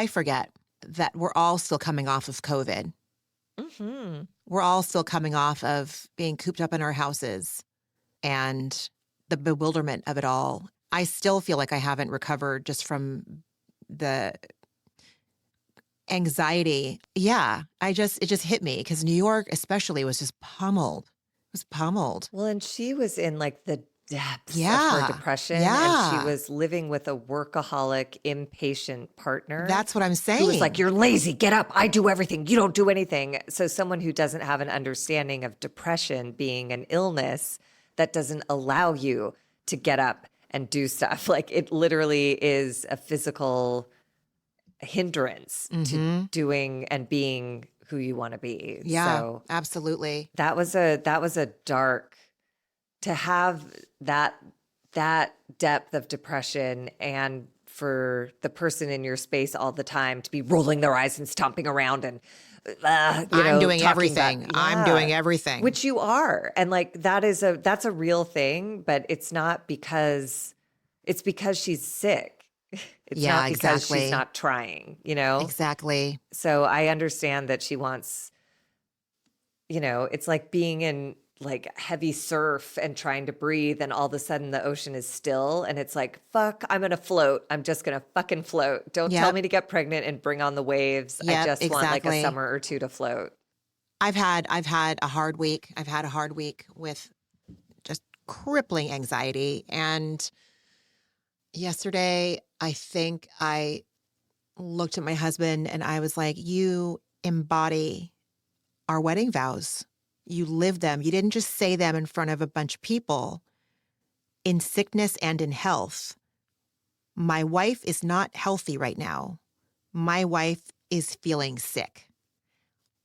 forget that we're all still coming off of COVID. We're all still coming off of being cooped up in our houses and the bewilderment of it all. I still feel like I haven't recovered just from the anxiety. Yeah, it just hit me because New York especially was just pummeled. It was pummeled. Well, and she was in like the depths of Yeah. her depression. Yeah. And she was living with a workaholic, impatient partner. That's what I'm saying. Who was like, you're lazy, get up, I do everything, you don't do anything. So someone who doesn't have an understanding of depression being an illness that doesn't allow you to get up and do stuff. Like it literally is a physical hindrance to doing and being who you want to be. Yeah, so absolutely. that was a dark, to have that depth of depression, and for the person in your space all the time to be rolling their eyes and stomping around and I'm doing everything. I'm doing everything. Which you are. And like that's a real thing, but it's not because she's sick. It's not because she's not trying, you know? Exactly. So I understand that she wants, you know, it's like being in like heavy surf and trying to breathe, and all of a sudden the ocean is still and it's like, fuck, I'm going to float. I'm just going to fucking float. Don't tell me to get pregnant and bring on the waves. I just want like a summer or two to float. I've had a hard week. I've had a hard week with just crippling anxiety. And yesterday, I think I looked at my husband and I was like, you embody our wedding vows. You lived them. You didn't just say them in front of a bunch of people. In sickness and in health. My wife is not healthy right now. My wife is feeling sick.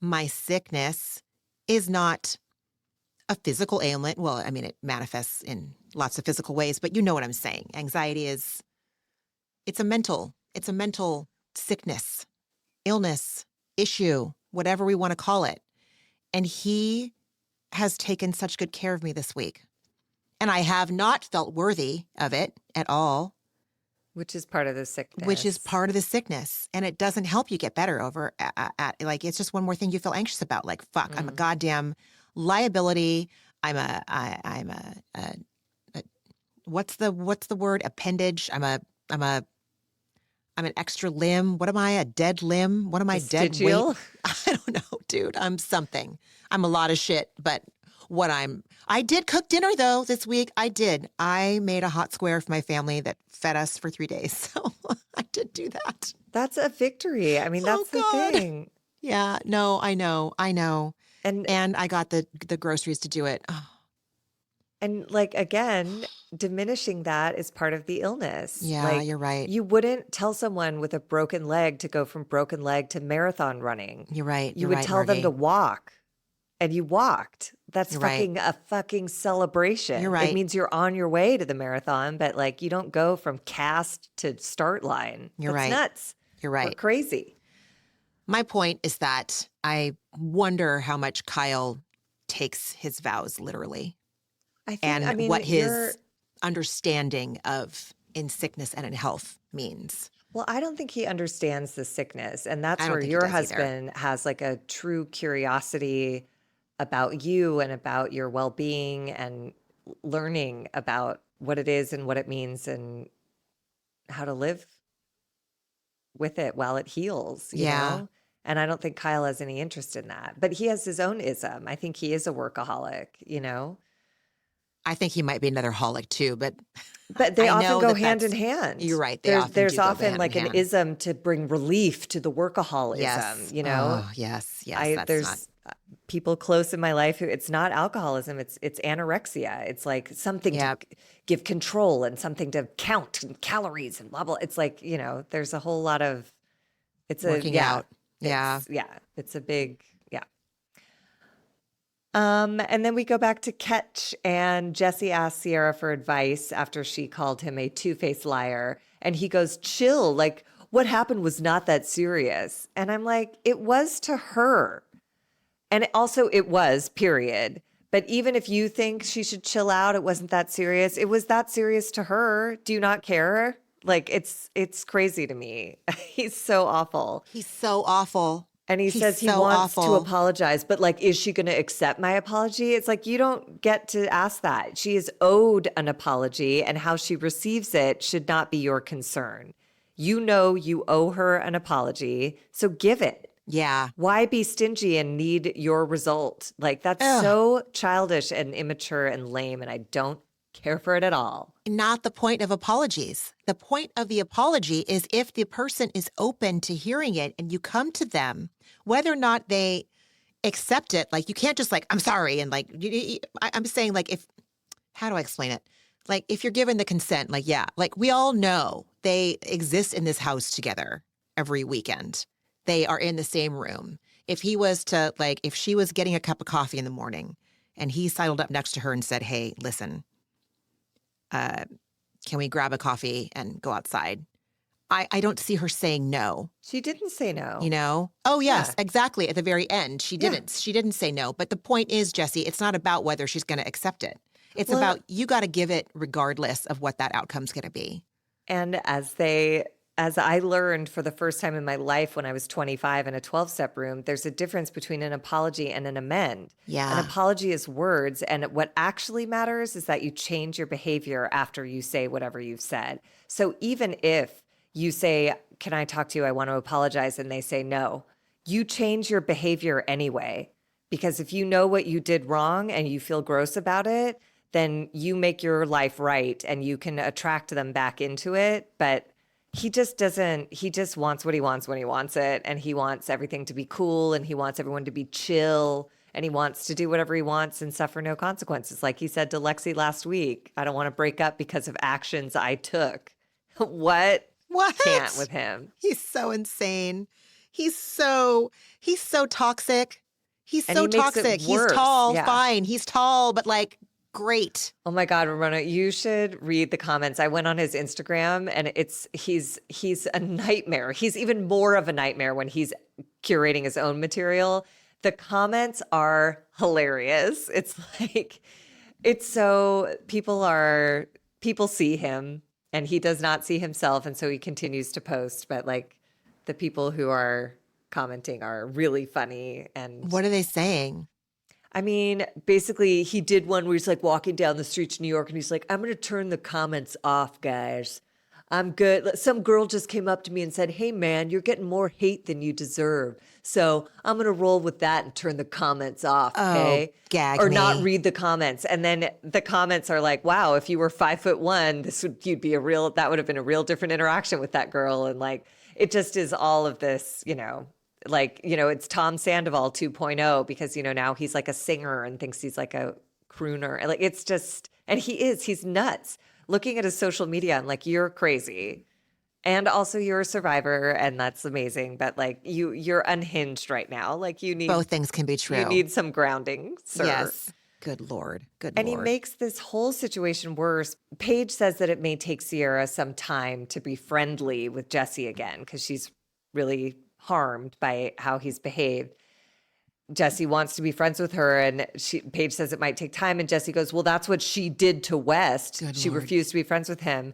My sickness is not a physical ailment. Well, I mean, it manifests in lots of physical ways, but you know what I'm saying. Anxiety it's a mental sickness, illness, issue, whatever we want to call it. And he has taken such good care of me this week. And I have not felt worthy of it at all. Which is part of the sickness. Which is part of the sickness. And it doesn't help you get better over like, it's just one more thing you feel anxious about. Like, fuck, I'm a goddamn liability. I'm a what's the word? Appendage. I'm an extra limb. What am I? A dead limb? What am I? Dead weight? I don't know, dude. I'm something. I'm a lot of shit, but I did cook dinner though this week. I did. I made a hot square for my family that fed us for 3 days. So I did do that. That's a victory. I mean, that's the thing. Yeah, no, I know. And I got the groceries to do it. Oh. And like, again, diminishing that is part of the illness. Yeah, like, you're right. You wouldn't tell someone with a broken leg to go from broken leg to marathon running. You're right. You would tell them to walk. And you walked. That's a fucking celebration. You're right. It means you're on your way to the marathon, but like you don't go from cast to start line. You're That's right. nuts. You're right. We're crazy. My point is that I wonder how much Kyle takes his vows literally. What his understanding of in sickness and in health means. Well, I don't think he understands the sickness. And that's where your husband has like a true curiosity about you and about your well-being and learning about what it is and what it means and how to live with it while it heals, you know? And I don't think Kyle has any interest in that. But he has his own ism. I think he is a workaholic, you know? I think he might be another holic too, but they often go hand in hand. You're right. There's often like an ism to bring relief to the workaholism, you know? Oh, yes. There's people close in my life who it's not alcoholism, it's anorexia. It's like something to give control and something to count and calories and blah, blah. It's like, you know, there's a whole lot of, working out. It's a big, and then we go back to Ketch, and Jesse asks Ciara for advice after she called him a two-faced liar. And he goes, chill, like what happened was not that serious. And I'm like, it was to her. And it was, period. But even if you think she should chill out, it wasn't that serious. It was that serious to her. Do you not care? Like, it's crazy to me. He's so awful. He's so awful. And he says he wants to apologize, but like, is she going to accept my apology? It's like, you don't get to ask that. She is owed an apology, and how she receives it should not be your concern. You know you owe her an apology, so give it. Yeah. Why be stingy and need your result? Like, that's so childish and immature and lame, and I don't care for it at all. Not the point of apologies. The point of the apology is if the person is open to hearing it and you come to them, whether or not they accept it. Like, you can't just like, I'm sorry. And like, I'm saying like, how do I explain it? Like, if you're given the consent, like, like we all know they exist in this house together every weekend. They are in the same room. If he was to like, if she was getting a cup of coffee in the morning and he sidled up next to her and said, hey, listen, can we grab a coffee and go outside? I don't see her saying no. She didn't say no. You know? Oh, yes, exactly. At the very end, she didn't. She didn't say no. But the point is, Jesse, it's not about whether she's going to accept it. It's about you got to give it regardless of what that outcome's going to be. And as I learned for the first time in my life when I was 25 in a 12-step room, there's a difference between an apology and an amend. Yeah. An apology is words, and what actually matters is that you change your behavior after you say whatever you've said. So even if you say, can I talk to you? I want to apologize, and they say no, you change your behavior anyway. Because if you know what you did wrong and you feel gross about it, then you make your life right and you can attract them back into it. But he just doesn't, he just wants what he wants when he wants it. And he wants everything to be cool and he wants everyone to be chill and he wants to do whatever he wants and suffer no consequences. Like he said to Lexi last week, I don't want to break up because of actions I took. What? What? Can't with him. He's so insane. He's so toxic. He's And so he makes it toxic. He's worse. tall, Yeah. fine. He's tall, but like great. Oh my God, Ramona, you should read the comments. I went on his Instagram and he's a nightmare. He's even more of a nightmare when he's curating his own material. The comments are hilarious. It's like, it's so people see him and he does not see himself. And so he continues to post, but like the people who are commenting are really funny. And What are they saying? I mean, basically, he did one where he's like walking down the streets of New York and he's like, I'm going to turn the comments off, guys. I'm good. Some girl just came up to me and said, hey, man, you're getting more hate than you deserve. So I'm going to roll with that and turn the comments off, okay? Oh, gag or me. not read the comments. And then the comments are like, wow, if you were 5'1", that would have been a real different interaction with that girl. And like, it just is all of this, it's Tom Sandoval 2.0 because, now he's like a singer and thinks he's like a crooner. And like, it's just, and he's nuts. Looking at his social media, I'm like, you're crazy. And also you're a survivor and that's amazing. But like you're unhinged right now. Like you need Both things can be true. You need some grounding, sir. Yes. Good Lord. Good And Lord. he makes this whole situation worse. Paige says that it may take Ciara some time to be friendly with Jesse again because she's really harmed by how he's behaved. Jesse wants to be friends with her, and Paige says it might take time. And Jesse goes, well, that's what she did to West. Good She Lord. refused to be friends with him.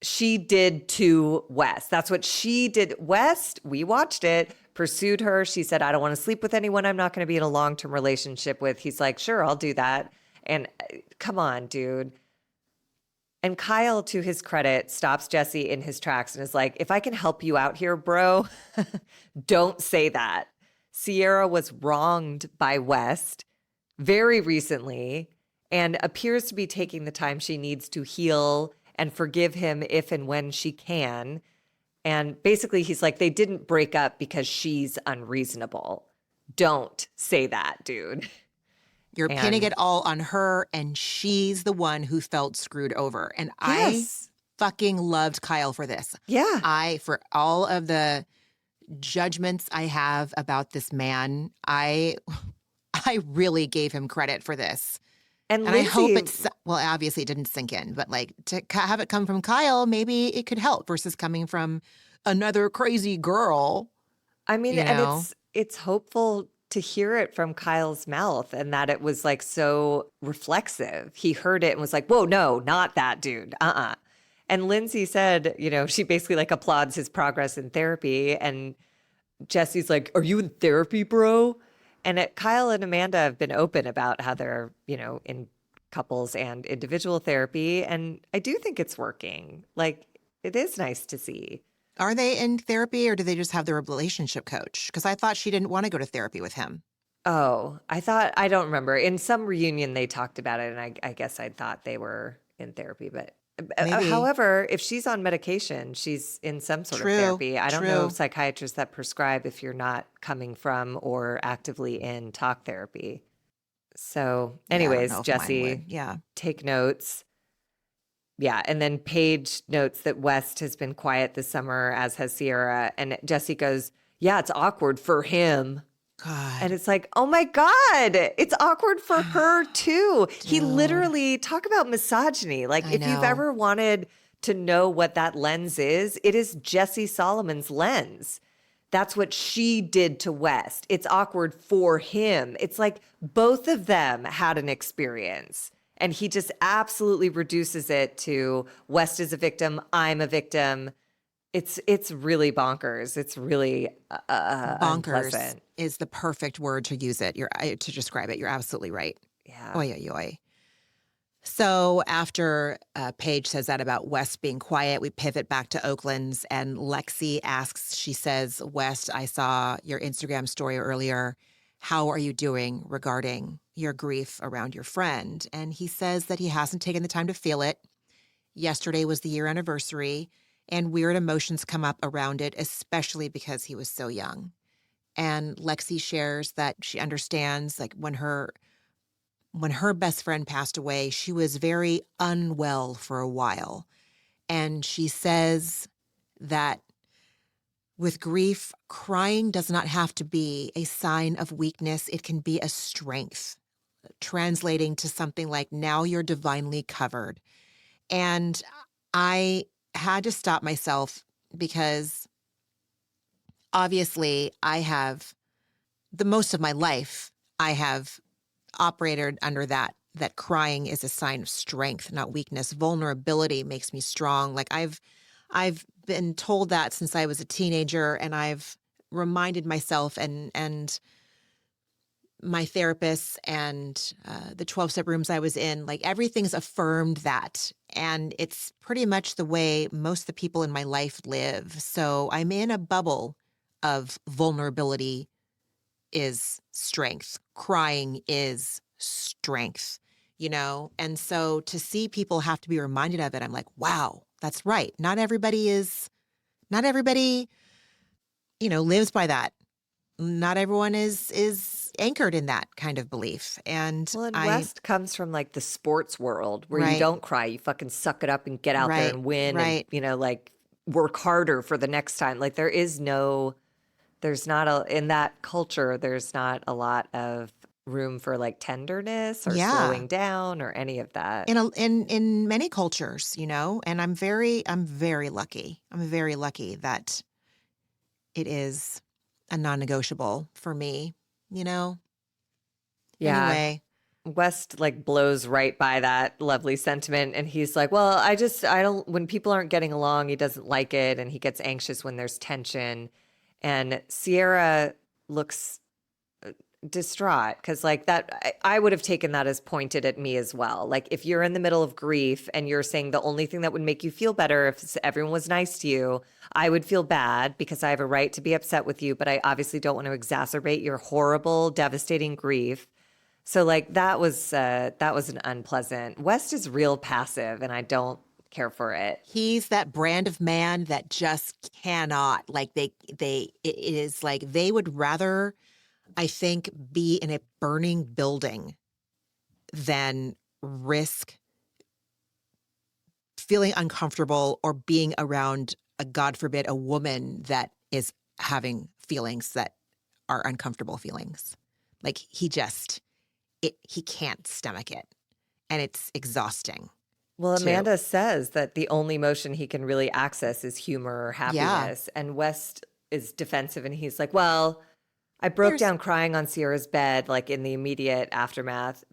She did to West. That's what she did. West, we watched it, pursued her. She said, I don't want to sleep with anyone I'm not going to be in a long-term relationship with. He's like, sure, I'll do that. And come on, dude. And Kyle, to his credit, stops Jesse in his tracks and is like, if I can help you out here, bro, don't say that. Ciara was wronged by West very recently and appears to be taking the time she needs to heal and forgive him if and when she can. And basically, he's like, they didn't break up because she's unreasonable. Don't say that, dude. You're pinning it all on her, and she's the one who felt screwed over. And Yes. I fucking loved Kyle for this. Yeah. For all of the judgments I have about this man, I really gave him credit for this. And I hope Lindsay, obviously it didn't sink in, but like to have it come from Kyle, maybe it could help versus coming from another crazy girl. I mean, you know? and it's hopeful to hear it from Kyle's mouth and that it was like so reflexive. He heard it and was like, whoa, no, not that dude. And Lindsay said, she basically like applauds his progress in therapy. And Jesse's like, are you in therapy, bro? And Kyle and Amanda have been open about how they're, in couples and individual therapy. And I do think it's working. Like, it is nice to see. Are they in therapy or do they just have their relationship coach? Because I thought she didn't want to go to therapy with him. Oh, I don't remember. In some reunion, they talked about it. And I guess I thought they were in therapy. But Maybe. however, if she's on medication, she's in some sort of therapy. I don't know psychiatrists that prescribe if you're not coming from or actively in talk therapy. So anyways, Yeah, I don't know if mine Jesse, would. Yeah. take notes. Yeah. And then Paige notes that West has been quiet this summer, as has Ciara. And Jesse goes, yeah, it's awkward for him. God. And it's like, oh my God, it's awkward for her too. He literally, talk about misogyny. Like, I if you've know. ever wanted to know what that lens is, it is Jesse Solomon's lens. That's what she did to West. It's awkward for him. It's like both of them had an experience. And he just absolutely reduces it to West is a victim, I'm a victim. It's really bonkers. It's really Bonkers unpleasant. is the perfect word to use it. To describe it. You're absolutely right. Yeah. Oy, oy, oy. So after Paige says that about West being quiet, we pivot back to Oakland's, and Lexi asks, she says, West, I saw your Instagram story earlier. How are you doing regarding your grief around your friend? And he says that he hasn't taken the time to feel it. Yesterday was the year anniversary, and weird emotions come up around it, especially because he was so young. And Lexi shares that she understands, like, when her best friend passed away, she was very unwell for a while. And she says that with grief, crying does not have to be a sign of weakness. It can be a strength, translating to something like, now you're divinely covered. And I had to stop myself because obviously I have, the most of my life, I have operated under that crying is a sign of strength, not weakness. Vulnerability makes me strong. Like I've been told that since I was a teenager, and I've reminded myself and my therapist and the 12-step rooms I was in, like everything's affirmed that. And it's pretty much the way most of the people in my life live. So I'm in a bubble of vulnerability is strength. Crying is strength, you know? And so to see people have to be reminded of it, I'm like, wow, that's right. Not everybody, you know, lives by that. Not everyone is anchored in that kind of belief. And West comes from like the sports world where you Right. don't cry, you fucking suck it up and get out there Right, and win right. and, you know, like work harder for the next time. Like there's not in that culture, there's not a lot of room for like tenderness or Yeah. slowing down or any of that. In many cultures, you know, and I'm very lucky. I'm very lucky that it is a non-negotiable for me, you know? Yeah. Anyway, West like blows right by that lovely sentiment. And he's like, well, I don't, when people aren't getting along, he doesn't like it. And he gets anxious when there's tension. And Ciara looks distraught because like that, I would have taken that as pointed at me as well. Like if you're in the middle of grief and you're saying the only thing that would make you feel better if everyone was nice to you, I would feel bad because I have a right to be upset with you, but I obviously don't want to exacerbate your horrible, devastating grief. So like that was an unpleasant. West is real passive and I don't care for it. he's that brand of man that just cannot, like it is like they would rather, I think, be in a burning building than risk feeling uncomfortable or being around God forbid, a woman that is having feelings that are uncomfortable feelings. Like he can't stomach it. And it's exhausting. Well, too. Amanda says that the only emotion he can really access is humor or happiness. And West is defensive and he's like, well, I broke down crying on Ciara's bed, like in the immediate aftermath.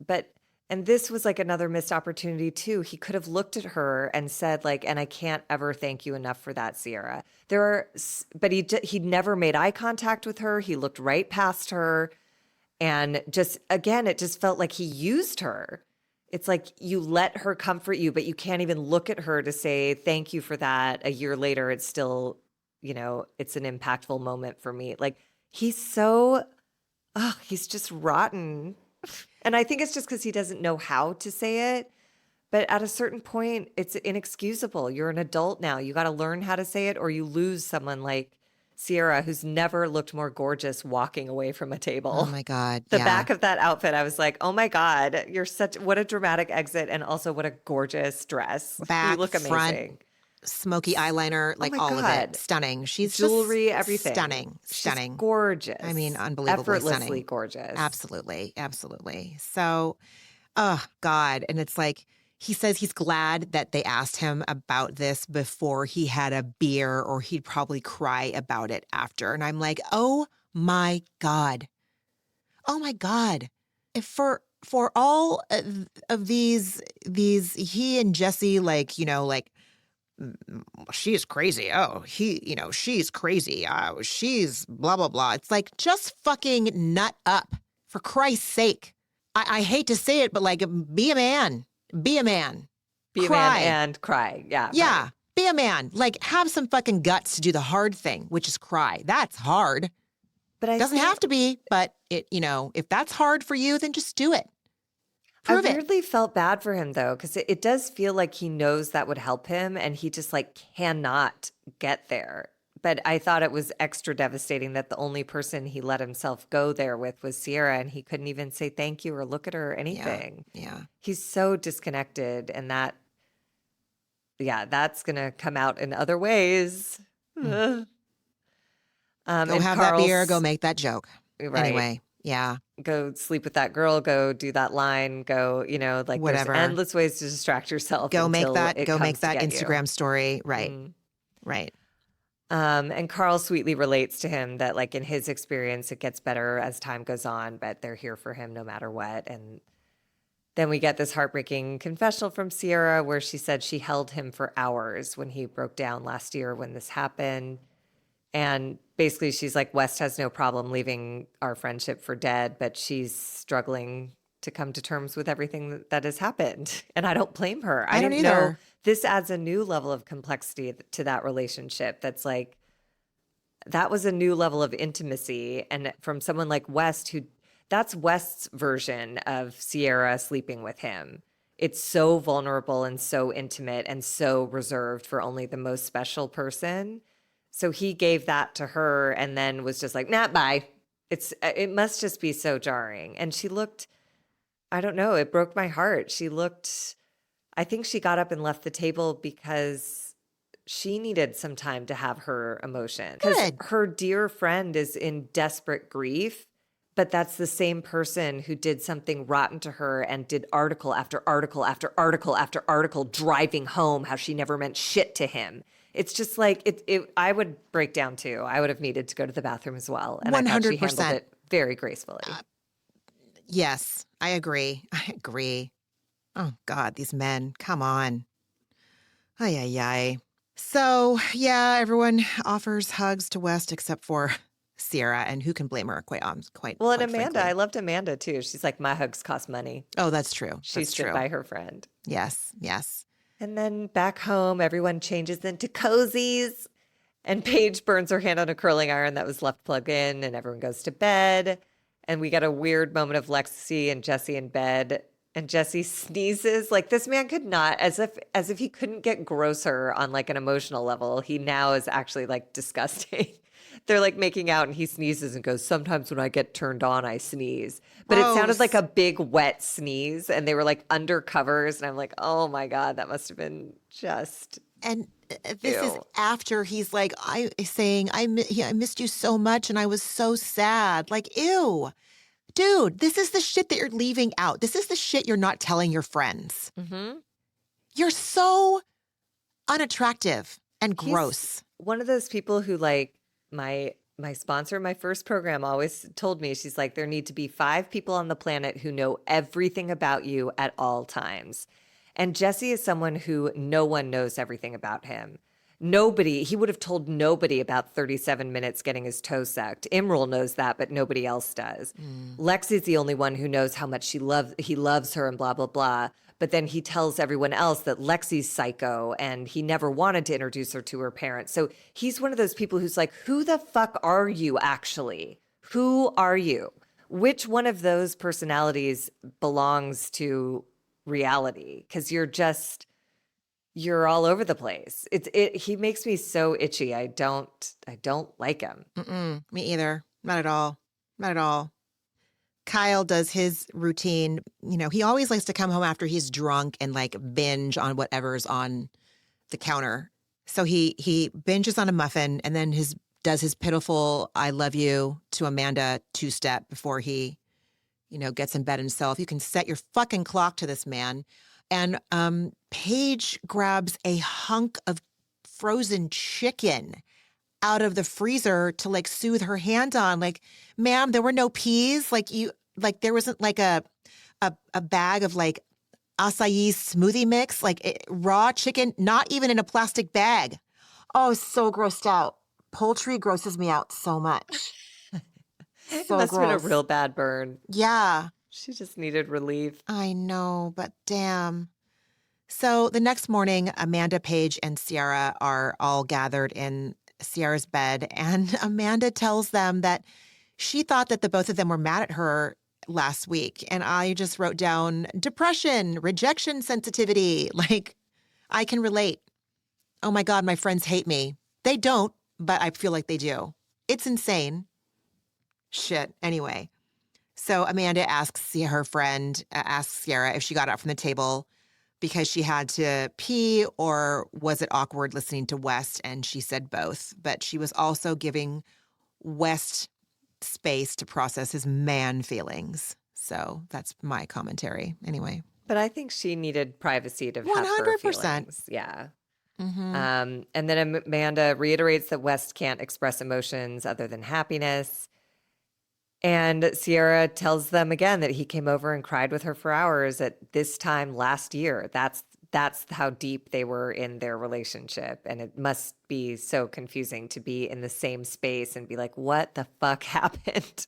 And this was like another missed opportunity too. He could have looked at her and said like, and I can't ever thank you enough for that, Ciara. But he never made eye contact with her. He looked right past her. And just, again, it just felt like he used her. It's like you let her comfort you, but you can't even look at her to say thank you for that. A year later, it's still, you know, it's an impactful moment for me. Like he's just rotten. And I think it's just because he doesn't know how to say it. But at a certain point, it's inexcusable. You're an adult now. You got to learn how to say it or you lose someone like Ciara, who's never looked more gorgeous walking away from a table. Oh my God. The back of that outfit, I was like, oh my God, what a dramatic exit. And also what a gorgeous dress. Back, you look amazing. front, smoky eyeliner, like all of it. Stunning. She's jewelry, just everything. Stunning. She's gorgeous. I mean, unbelievably effortlessly stunning. Gorgeous. Absolutely. So, oh God. And it's like, he says he's glad that they asked him about this before he had a beer, or he'd probably cry about it after. And I'm like, oh my God. Oh my God. If for all of these, he and Jesse, like, you know, like, she's crazy. Oh, she's crazy. Oh, she's blah, blah, blah. It's like, just fucking nut up, for Christ's sake. I hate to say it, but like, be a man. Be a man. Be Cry. a man and cry. Yeah. Yeah. Right. Be a man. Like, have some fucking guts to do the hard thing, which is cry. That's hard. But It doesn't have to be, but it, you know, if that's hard for you, then just do it. Prove I it. weirdly felt bad for him though, because it does feel like he knows that would help him and he just like cannot get there. But I thought it was extra devastating that the only person he let himself go there with was Ciara and he couldn't even say thank you or look at her or Yeah. anything. Yeah. He's so disconnected and that's going to come out in other ways. Mm. Go And have that beer. Go Carl's, make that joke. right. Anyway. Yeah. Go sleep with that girl, go do that line, go, like there's Whatever. endless ways to distract yourself Go make until that. it Go comes make that to get you. Instagram story. Right. Mm. Right. And Carl sweetly relates to him that like in his experience, it gets better as time goes on, but they're here for him no matter what. And then we get this heartbreaking confessional from Ciara where she said she held him for hours when he broke down last year when this happened. And basically she's like, West has no problem leaving our friendship for dead, but she's struggling to come to terms with everything that has happened. And I don't blame her. I don't didn't know either. this adds a new level of complexity to that relationship. That's like, that was a new level of intimacy. And from someone like West, that's West's version of Ciara sleeping with him. It's so vulnerable and so intimate and so reserved for only the most special person. So he gave that to her and then was just like, nah, bye. It must just be so jarring. And she looked, I don't know, it broke my heart. I think she got up and left the table because she needed some time to have her emotion. Because Good. her dear friend is in desperate grief, but that's the same person who did something rotten to her and did article after article after article after article driving home how she never meant shit to him. It's just like, I would break down too. I would have needed to go to the bathroom as well. And 100%. I thought she handled it very gracefully. Yes, I agree. I agree. Oh, God, these men. Come on. Ay, ay, ay. So, yeah, everyone offers hugs to West except for Ciara, and who can blame her? Quite and quite Amanda. frankly. I loved Amanda too. She's like, my hugs cost money. Oh, that's true. She That's stood true. by her friend. Yes, yes. And then back home, everyone changes into cozies. And Paige burns her hand on a curling iron that was left plugged in, and everyone goes to bed. And we get a weird moment of Lexi and Jesse in bed. And Jesse sneezes. Like, this man could not, as if he couldn't get grosser on like an emotional level. He now is actually like disgusting. They're like making out and he sneezes and goes, sometimes when I get turned on, I sneeze. But Gross. It sounded like a big wet sneeze and they were like under covers. And I'm like, oh my God, that must have been just. And this is after he's like, I missed you so much and I was so sad. Like, ew. Dude, this is the shit that you're leaving out. This is the shit you're not telling your friends. Mm-hmm. You're so unattractive and gross. He's one of those people who like my sponsor, my first program always told me, she's like, there need to be 5 people on the planet who know everything about you at all times. And Jesse is someone who no one knows everything about him. He would have told nobody about 37 minutes getting his toe sucked. Imral knows that, but nobody else does. Lexi's the only one who knows how much he loves her and blah, blah, blah. But then he tells everyone else that Lexi's psycho and he never wanted to introduce her to her parents. So he's one of those people who's like, who the fuck are you actually? Who are you? Which one of those personalities belongs to reality? Because you're all over the place. He makes me so itchy. I don't like him. Me either. Not at all. Not at all. Kyle does his routine. You know, he always likes to come home after he's drunk and like binge on whatever's on the counter. So he binges on a muffin and then does his pitiful "I love you" to Amanda 2-step before he, gets in bed himself. You can set your fucking clock to this man. And Paige grabs a hunk of frozen chicken out of the freezer to like soothe her hand on. Like, ma'am, there were no peas. There wasn't like a bag of like acai smoothie mix, raw chicken, not even in a plastic bag. Oh, so grossed out. Poultry grosses me out so much. It must have been a real bad burn. Yeah. She just needed relief. I know, but damn. So the next morning, Amanda, Paige, and Ciara are all gathered in Ciara's bed, and Amanda tells them that she thought that the both of them were mad at her last week, and I just wrote down depression, rejection sensitivity. Like, I can relate. Oh my God, my friends hate me. They don't, but I feel like they do. It's insane. Shit. Anyway, so Amanda asks her friend, asks Ciara if she got up from the table because she had to pee, or was it awkward listening to West? And she said both. But she was also giving West space to process his man feelings. So that's my commentary. Anyway. But I think she needed privacy to have her 100%. feelings. Yeah. Mm-hmm. And then Amanda reiterates that West can't express emotions other than happiness. And Ciara tells them again that he came over and cried with her for hours at this time last year. That's how deep they were in their relationship. And it must be so confusing to be in the same space and be like, what the fuck happened?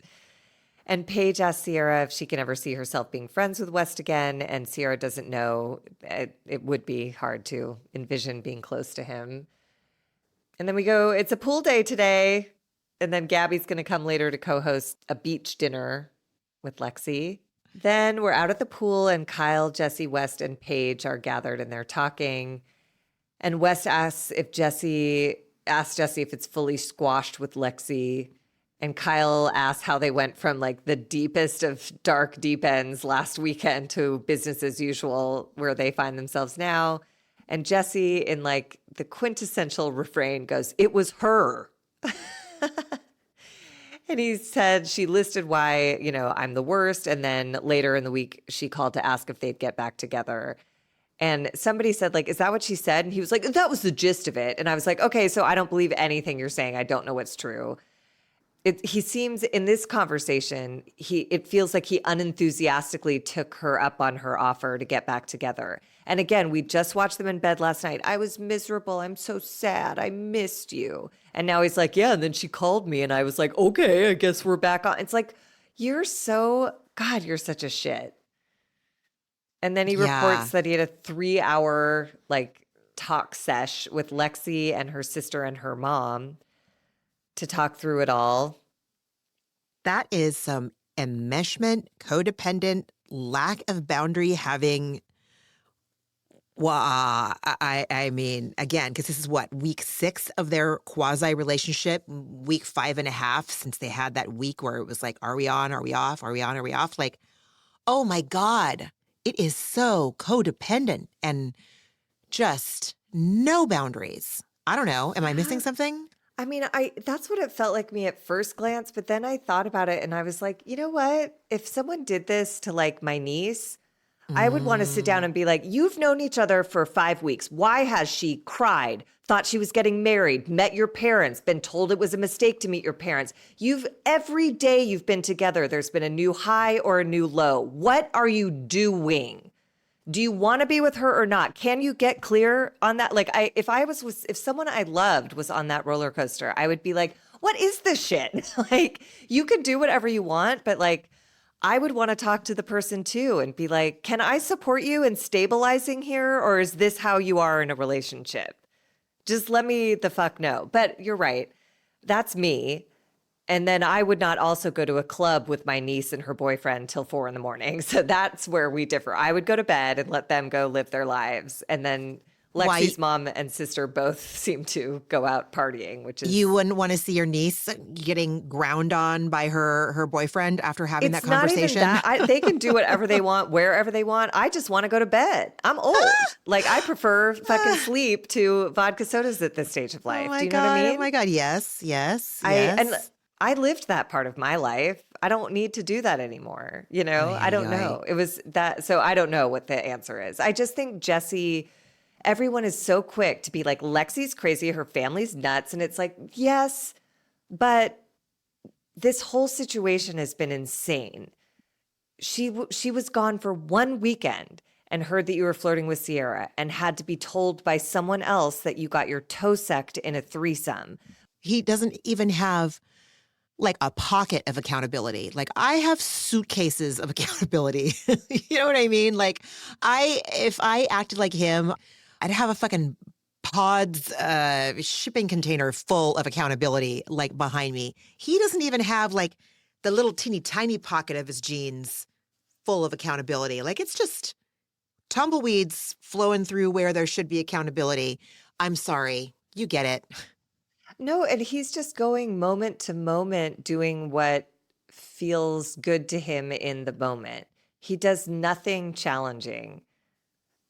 And Paige asks Ciara if she can ever see herself being friends with West again. And Ciara doesn't know. It would be hard to envision being close to him. And then we go, it's a pool day today. And then Gabby's going to come later to co-host a beach dinner with Lexi. Then we're out at the pool, and Kyle, Jesse, West, and Paige are gathered, and they're talking. And West asks Jesse if it's fully squashed with Lexi. And Kyle asks how they went from like the deepest of dark deep ends last weekend to business as usual, where they find themselves now. And Jesse, in like the quintessential refrain, goes, "It was her." And he said she listed why, I'm the worst. And then later in the week, she called to ask if they'd get back together. And somebody said, like, is that what she said? And he was like, that was the gist of it. And I was like, okay, so I don't believe anything you're saying. I don't know what's true. He seems in this conversation, it feels like he unenthusiastically took her up on her offer to get back together. And again, we just watched them in bed last night. I was miserable. I'm so sad. I missed you. And now he's like, yeah. And then she called me and I was like, okay, I guess we're back on. It's like, you're such a shit. And then he reports that he had a 3-hour talk sesh with Lexi and her sister and her mom to talk through it all. That is some enmeshment, codependent, lack of boundary having. Well, I mean, again, because this is week 6 of their quasi relationship, week 5.5 since they had that week where it was like, are we on? Are we off? Are we on? Are we off? Like, oh my God, it is so codependent and just no boundaries. I don't know. Am I missing something? I mean, that's what it felt like me at first glance, but then I thought about it and I was like, you know what? If someone did this to my niece, I would want to sit down and be like, you've known each other for 5 weeks. Why has she cried, thought she was getting married, met your parents, been told it was a mistake to meet your parents? Every day you've been together, there's been a new high or a new low. What are you doing? Do you want to be with her or not? Can you get clear on that? If someone I loved was on that roller coaster, I would be like, what is this shit? You can do whatever you want, but I would want to talk to the person too and be like, can I support you in stabilizing here? Or is this how you are in a relationship? Just let me the fuck know. But you're right. That's me. And then I would not also go to a club with my niece and her boyfriend till 4 a.m. So that's where we differ. I would go to bed and let them go live their lives. And then Lexi's mom and sister both seem to go out partying, which is... You wouldn't want to see your niece getting ground on by her boyfriend after having that conversation? Not even that. They can do whatever they want, wherever they want. I just want to go to bed. I'm old. I prefer fucking sleep to vodka sodas at this stage of life. Do you know what I mean? Oh my God. Yes. I lived that part of my life. I don't need to do that anymore. I don't know. It was that. So I don't know what the answer is. I just think Jesse... Everyone is so quick to be like, Lexi's crazy, her family's nuts. And it's like, yes, but this whole situation has been insane. She was gone for 1 weekend and heard that you were flirting with Ciara and had to be told by someone else that you got your toe sucked in a threesome. He doesn't even have a pocket of accountability. I have suitcases of accountability. You know what I mean? If I acted like him, I'd have a fucking Pods shipping container full of accountability behind me. He doesn't even have the little teeny tiny pocket of his jeans full of accountability. Like, it's just tumbleweeds flowing through where there should be accountability. I'm sorry. You get it. No, and he's just going moment to moment doing what feels good to him in the moment. He does nothing challenging.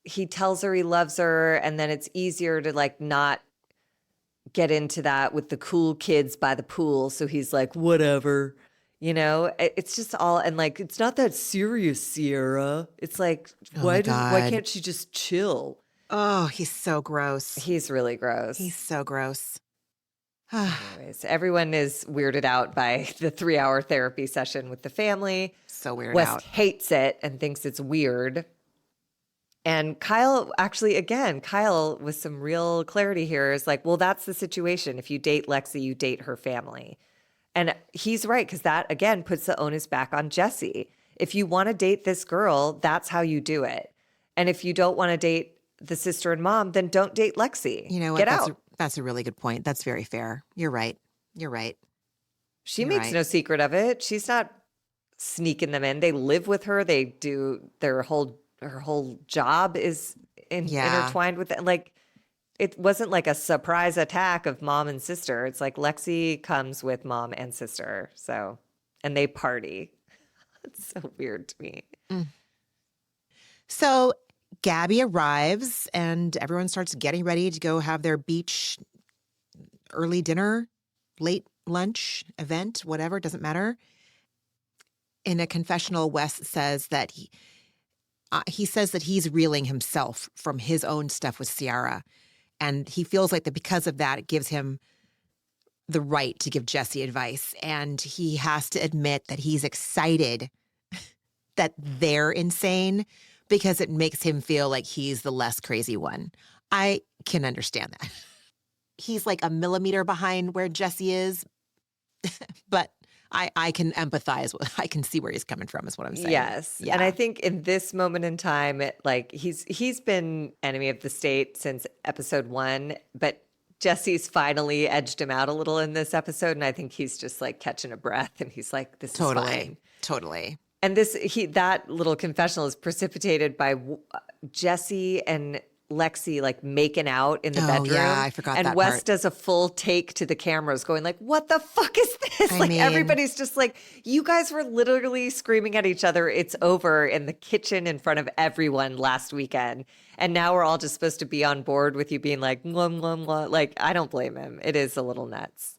He tells her he loves her, and then it's easier to like not get into that with the cool kids by the pool. So he's like, whatever, it's just all, and like, it's not that serious, Ciara. It's like, Oh my God. why can't she just chill? Oh, he's so gross. He's really gross. He's so gross. Anyways, everyone is weirded out by the 3-hour therapy session with the family. So weirded West out. hates it and thinks it's weird. And Kyle, actually, again, Kyle with some real clarity here is like, well, that's the situation. If you date Lexi, you date her family. And he's right, because that, again, puts the onus back on Jesse. If you want to date this girl, that's how you do it. And if you don't want to date the sister and mom, then don't date Lexi. You know what? Get out. That's a really good point. That's very fair. You're right. You're right. She You're makes right. no secret of it. She's not sneaking them in. They live with her. They do her whole job is intertwined with it. Like, it wasn't like a surprise attack of mom and sister. It's like Lexi comes with mom and sister. So, and they party. It's so weird to me. So Gabby arrives and everyone starts getting ready to go have their beach early dinner, late lunch event, whatever, doesn't matter. In a confessional, Wes says that he says that he's reeling himself from his own stuff with Ciara. And he feels like that because of that, it gives him the right to give Jesse advice. And he has to admit that he's excited that they're insane because it makes him feel like he's the less crazy one. I can understand that. He's like a millimeter behind where Jesse is, but I can empathize with, I can see where he's coming from is what I'm saying. Yes. Yeah. And I think in this moment in time, like he's been enemy of the state since episode 1, but Jesse's finally edged him out a little in this episode. And I think he's just like catching a breath and he's like, this is fine. Totally. And that little confessional is precipitated by Jesse and Lexi like making out in the bedroom. Yeah, I forgot and that Wes part. does a full take to the cameras going like, what the fuck is this? I Like mean- everybody's just like, you guys were literally screaming at each other. It's over in the kitchen in front of everyone last weekend. And now we're all just supposed to be on board with you being like, mwah, mwah, mwah. Like, I don't blame him. It is a little nuts.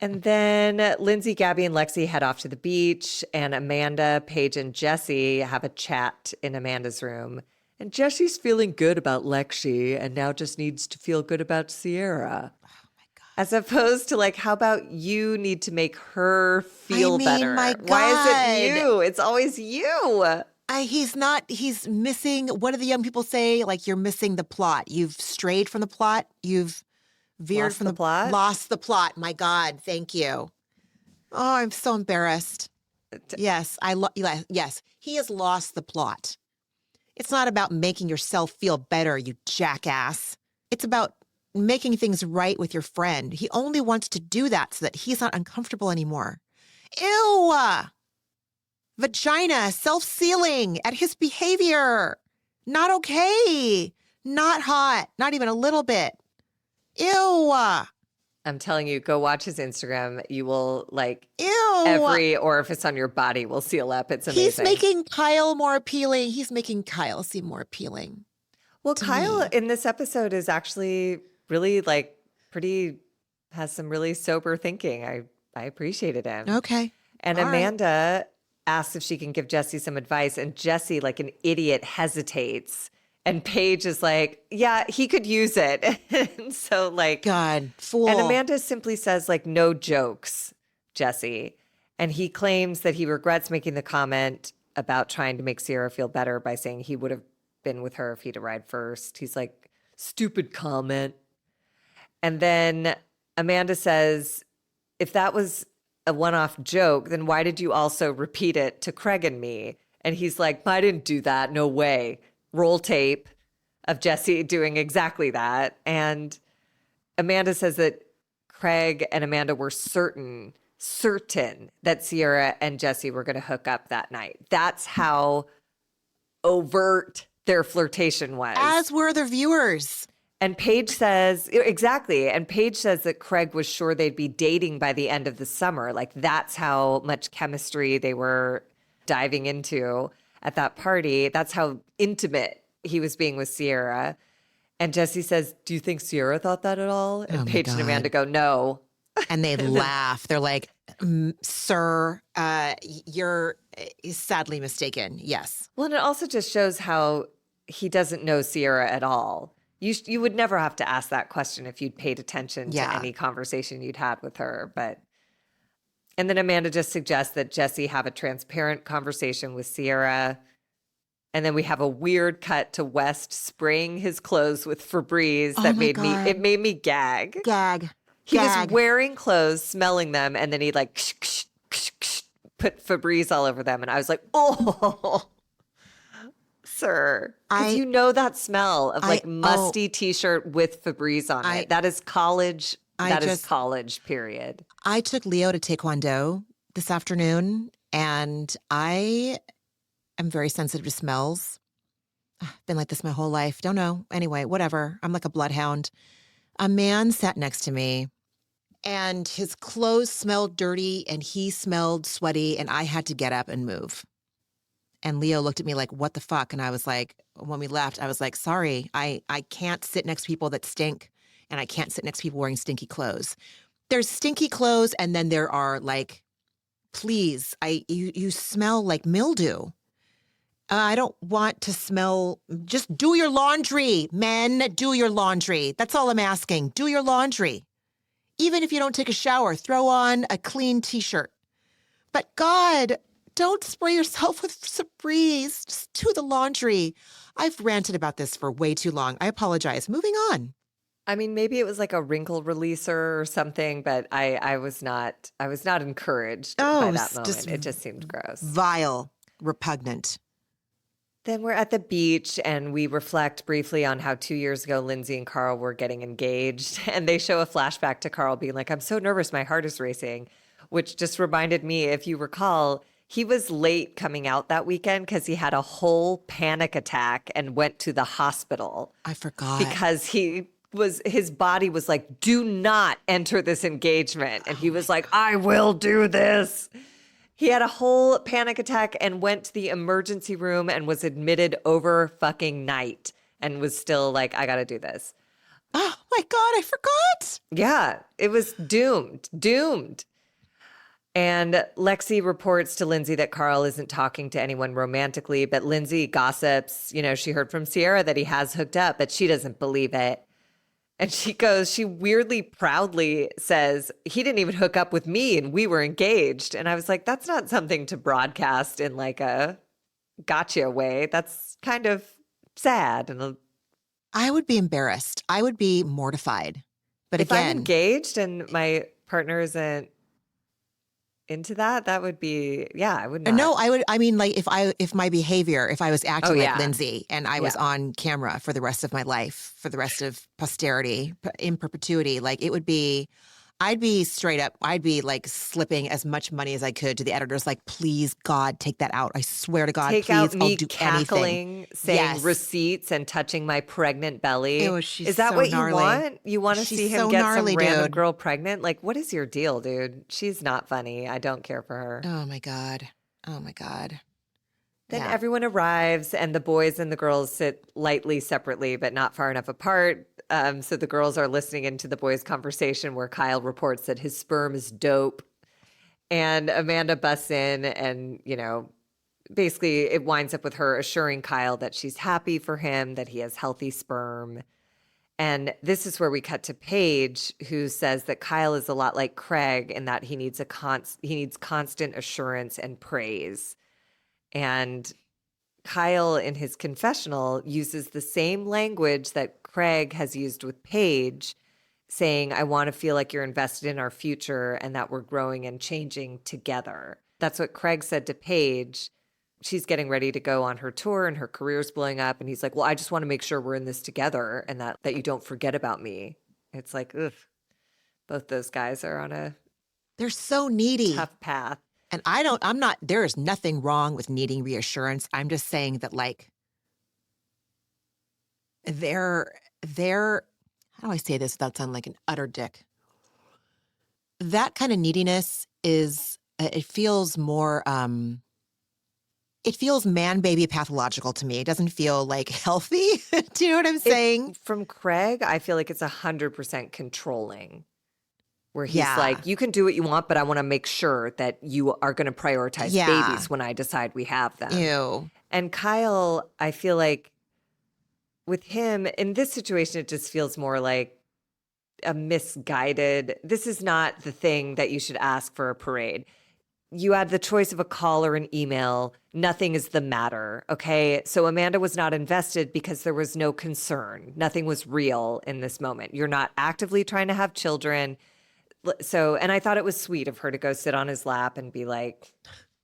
And then Lindsay, Gabby, and Lexi head off to the beach, and Amanda, Paige, and Jesse have a chat in Amanda's room. And Jesse's feeling good about Lexi and now just needs to feel good about Ciara. Oh my God. As opposed to like, how about you need to make her feel better? my Why is it God. you? It's always you. He's missing, what do the young people say? Like, you're missing the plot. You've strayed from the plot. You've veered Lost from the plot? Lost the plot. My God, thank you. Oh, I'm so embarrassed. Yes, yes, he has lost the plot. It's not about making yourself feel better, you jackass. It's about making things right with your friend. He only wants to do that so that he's not uncomfortable anymore. Ew! Vagina, self-sealing at his behavior. Not okay. Not hot. Not even a little bit. Ew! I'm telling you, go watch his Instagram. You will like Ew! every orifice on your body will seal up. It's amazing. He's making Kyle more appealing. He's making Kyle seem more appealing. Well, to Kyle me. in this episode is actually really like has some really sober thinking. I appreciated him. Okay. And All right. Amanda asks if she can give Jesse some advice, and Jesse, like an idiot, hesitates. And Paige is like, yeah, he could use it. And so like, God, fool. and Amanda simply says like, no jokes, Jesse. And he claims that he regrets making the comment about trying to make Ciara feel better by saying he would have been with her if he'd arrived first. He's like, stupid comment. And then Amanda says, if that was a one-off joke, then why did you also repeat it to Craig and me? And he's like, I didn't do that. No way. Roll tape of Jesse doing exactly that. And Amanda says that Craig and Amanda were certain certain that Ciara and Jesse were going to hook up that night. That's how overt their flirtation was. As were the viewers. And Paige says, exactly. And Paige says that Craig was sure they'd be dating by the end of the summer. Like, that's how much chemistry they were diving into at that party. That's how intimate he was being with Ciara. And Jesse says, do you think Ciara thought that at all? And Paige and Amanda go, no. And they laugh. They're like, sir, you're sadly mistaken. Yes. Well, and it also just shows how he doesn't know Ciara at all. You would never have to ask that question if you'd paid attention to any conversation you'd had with her. And then Amanda just suggests that Jesse have a transparent conversation with Ciara. And then we have a weird cut to West spraying his clothes with Febreze that made me gag. He was wearing clothes, smelling them, and then he like put Febreze all over them. And I was like, oh, sir. Because you know that smell of like musty T-shirt with Febreze on it. That is college. That is college, period. I took Leo to Taekwondo this afternoon, and I am very sensitive to smells. I've been like this my whole life. Don't know. Anyway, whatever. I'm like a bloodhound. A man sat next to me, and his clothes smelled dirty, and he smelled sweaty, and I had to get up and move. And Leo looked at me like, what the fuck? And I was like, when we left, I was like, sorry, I can't sit next to people that stink, and I can't sit next to people wearing stinky clothes. There's stinky clothes, and then there are like, please, you smell like mildew. I don't want to smell. Just do your laundry, men. Do your laundry. That's all I'm asking. Do your laundry. Even if you don't take a shower, throw on a clean T-shirt. But God, don't spray yourself with Febreze. Just do the laundry. I've ranted about this for way too long. I apologize. Moving on. I mean, maybe it was like a wrinkle releaser or something, but I was not encouraged by that moment. It just seemed gross. Vile, repugnant. Then we're at the beach and we reflect briefly on how 2 years ago, Lindsay and Carl were getting engaged. And they show a flashback to Carl being like, I'm so nervous, my heart is racing, which just reminded me, if you recall, he was late coming out that weekend because he had a whole panic attack and went to the hospital. I forgot. Because his body was like, do not enter this engagement. And he was like, I will do this. He had a whole panic attack and went to the emergency room and was admitted over fucking night and was still like, I got to do this. Oh my God, I forgot. Yeah, it was doomed. And Lexi reports to Lindsay that Carl isn't talking to anyone romantically, but Lindsay gossips, she heard from Ciara that he has hooked up, but she doesn't believe it. And she weirdly proudly says, he didn't even hook up with me and we were engaged. And I was like, that's not something to broadcast in like a gotcha way. That's kind of sad. And I would be embarrassed. I would be mortified. But if I'm engaged and my partner isn't into that would be, I would not. No, I would. I mean, like if I was acting like Lindsay and I was on camera for the rest of my life, for the rest of posterity, in perpetuity, like I'd be straight up. I'd be like slipping as much money as I could to the editors. Like, please, God, take that out. I swear to God, take please, out me I'll do cackling, anything. Saying receipts and touching my pregnant belly. Ew, is that so what gnarly. You want? You want to see him so get gnarly, some random dude. girl pregnant? Like, what is your deal, dude? She's not funny. I don't care for her. Oh my God. Then everyone arrives and the boys and the girls sit lightly separately, but not far enough apart. So the girls are listening into the boys' conversation where Kyle reports that his sperm is dope. And Amanda busts in and, basically it winds up with her assuring Kyle that she's happy for him, that he has healthy sperm. And this is where we cut to Paige, who says that Kyle is a lot like Craig in that he needs constant assurance and praise. And Kyle, in his confessional, uses the same language that Craig has used with Paige, saying, I want to feel like you're invested in our future and that we're growing and changing together. That's what Craig said to Paige. She's getting ready to go on her tour and her career's blowing up. And he's like, well, I just want to make sure we're in this together and that you don't forget about me. It's like, ugh, both those guys are on a They're so needy. tough path. And there is nothing wrong with needing reassurance. I'm just saying that, like, they're, how do I say this without sounding like an utter dick? That kind of neediness it feels more, it feels man-baby pathological to me. It doesn't feel, like, healthy. Do you know what I'm saying? From Craig, I feel like it's 100% controlling. Where he's Yeah. like, you can do what you want, but I want to make sure that you are going to prioritize babies when I decide we have them. Ew. And Kyle, I feel like with him, in this situation, it just feels more like a misguided, this is not the thing that you should ask for a parade. You had the choice of a call or an email. Nothing is the matter, okay? So Amanda was not invested because there was no concern. Nothing was real in this moment. You're not actively trying to have children. So, and I thought it was sweet of her to go sit on his lap and be like,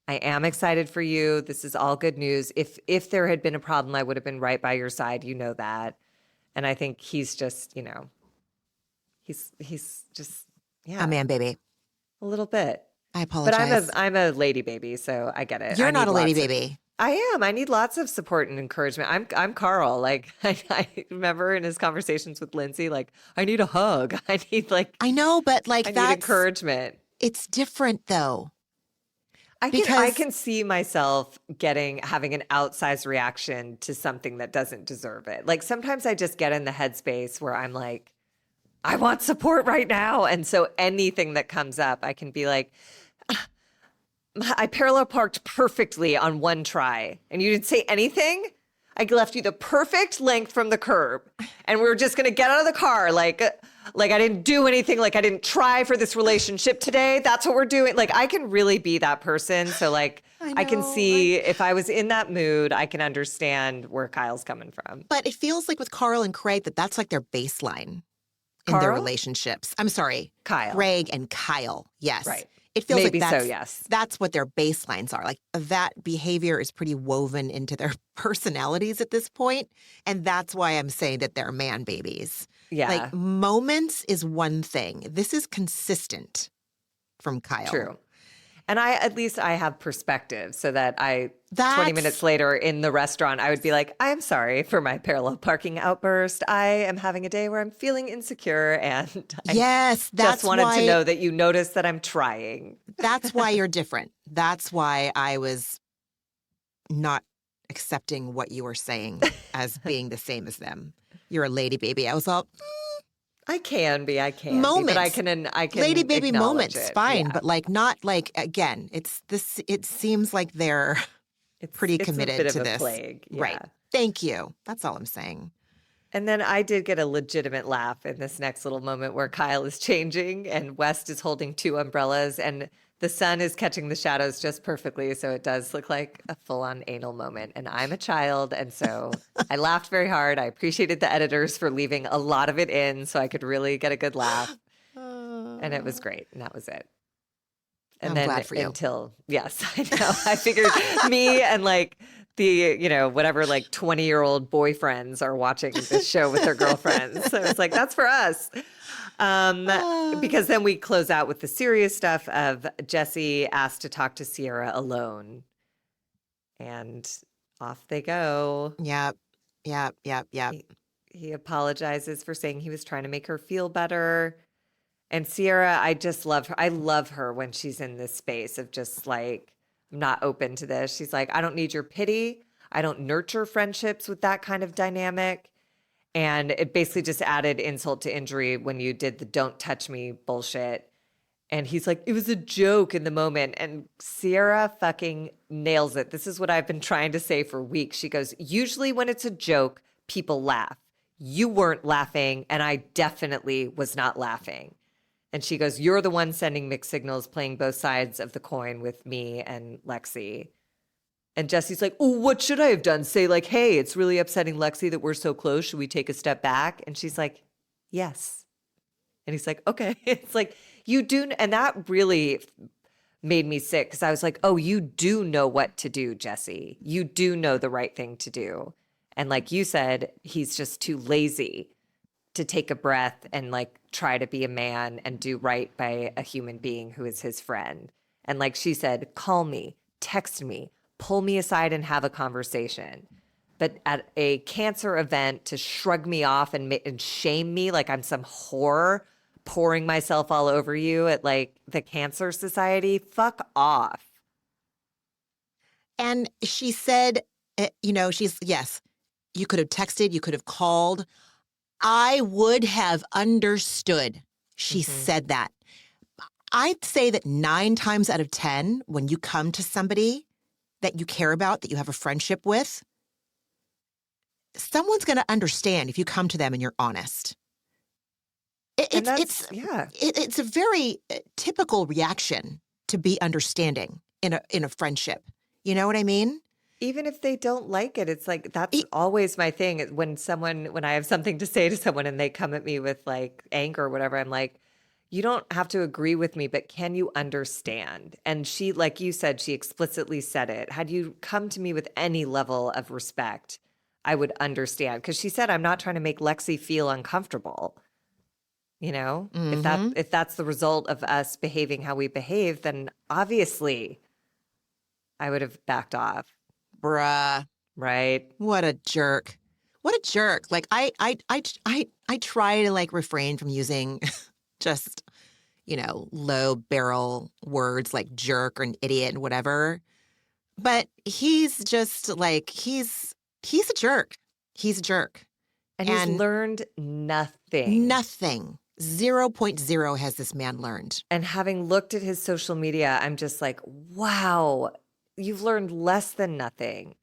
I am excited for you. This is all good news. If there had been a problem, I would have been right by your side. You know that. And I think he's just, he's just, A man baby. a little bit. I apologize. But I'm a lady baby, so I get it. You're I not need a lady lots of- baby. I am. I need lots of support and encouragement. I'm Carl. Like I remember in his conversations with Lindsay, like, I need a hug. I need I know, but like I need that's encouragement. it's different though. I Because- can see myself having an outsized reaction to something that doesn't deserve it. Like sometimes I just get in the headspace where I'm like, I want support right now. And so anything that comes up, I can be like, I parallel parked perfectly on one try and you didn't say anything. I left you the perfect length from the curb and we were just going to get out of the car. Like I didn't do anything. Like I didn't try for this relationship today. That's what we're doing. Like I can really be that person. So like I can see if I was in that mood, I can understand where Kyle's coming from. But it feels like with Carl and Craig that's like their baseline in their Carl? relationships. I'm sorry. Kyle. Craig and Kyle. Yes. Right. It feels Maybe like so, yes. that's what their baselines are. Like that behavior is pretty woven into their personalities at this point. And that's why I'm saying that they're man babies. Yeah. Like moments is one thing. This is consistent from Kyle. True. And at least I have perspective so that 20 minutes later in the restaurant, I would be like, I'm sorry for my parallel parking outburst. I am having a day where I'm feeling insecure and I just wanted to know that you noticed that I'm trying. That's why you're different. That's why I was not accepting what you were saying as being the same as them. You're a lady baby. I was all, I can be, moments. But I can lady baby moments, it. fine, Yeah. but like not like again. It seems like they're pretty committed a bit to of a this, plague. Yeah. right? Thank you. That's all I'm saying. And then I did get a legitimate laugh in this next little moment where Kyle is changing and West is holding two umbrellas and the sun is catching the shadows just perfectly. So it does look like a full-on anal moment. And I'm a child. And so I laughed very hard. I appreciated the editors for leaving a lot of it in so I could really get a good laugh. And it was great. And that was it. And I'm then glad for you. Yes, I know. I figured me and like the, whatever, like 20-year-old boyfriends are watching this show with their girlfriends. So it's like, that's for us. Because then we close out with the serious stuff of Jesse asked to talk to Ciara alone. And off they go. Yep. He apologizes for saying he was trying to make her feel better. And Ciara, I just love her. I love her when she's in this space of just like, I'm not open to this. She's like, I don't need your pity. I don't nurture friendships with that kind of dynamic. And it basically just added insult to injury when you did the don't touch me bullshit. And he's like, it was a joke in the moment. And Ciara fucking nails it. This is what I've been trying to say for weeks. She goes, usually when it's a joke, people laugh. You weren't laughing, and I definitely was not laughing. And she goes, you're the one sending mixed signals, playing both sides of the coin with me and Lexi. And Jesse's like, oh, what should I have done? Say like, hey, it's really upsetting Lexi that we're so close. Should we take a step back? And she's like, yes. And he's like, okay. It's like, you do. And that really made me sick because I was like, oh, you do know what to do, Jesse. You do know the right thing to do. And like you said, he's just too lazy to take a breath and like try to be a man and do right by a human being who is his friend. And like she said, call me, text me, pull me aside and have a conversation. But at a cancer event, to shrug me off and shame me like I'm some whore pouring myself all over you at like the Cancer Society, fuck off. And she said, yes, you could have texted, you could have called. I would have understood. She said that. I'd say that 9 times out of 10, when you come to somebody that you care about, that you have a friendship with, someone's going to understand if you come to them and you're honest. It's a very typical reaction to be understanding in a friendship. You know what I mean? Even if they don't like it, it's like that's always my thing. When I have something to say to someone and they come at me with like anger or whatever, I'm like, you don't have to agree with me, but can you understand? And she, like you said, she explicitly said it. Had you come to me with any level of respect, I would understand. Because she said, I'm not trying to make Lexi feel uncomfortable. You know, if that's the result of us behaving how we behave, then obviously I would have backed off. Bruh. Right. What a jerk. What a jerk. Like I try to like refrain from using just, low barrel words like jerk or an idiot and whatever. But he's just like, he's a jerk. He's a jerk. And he's learned nothing. Nothing. 0.0 has this man learned. And having looked at his social media, I'm just like, wow, you've learned less than nothing.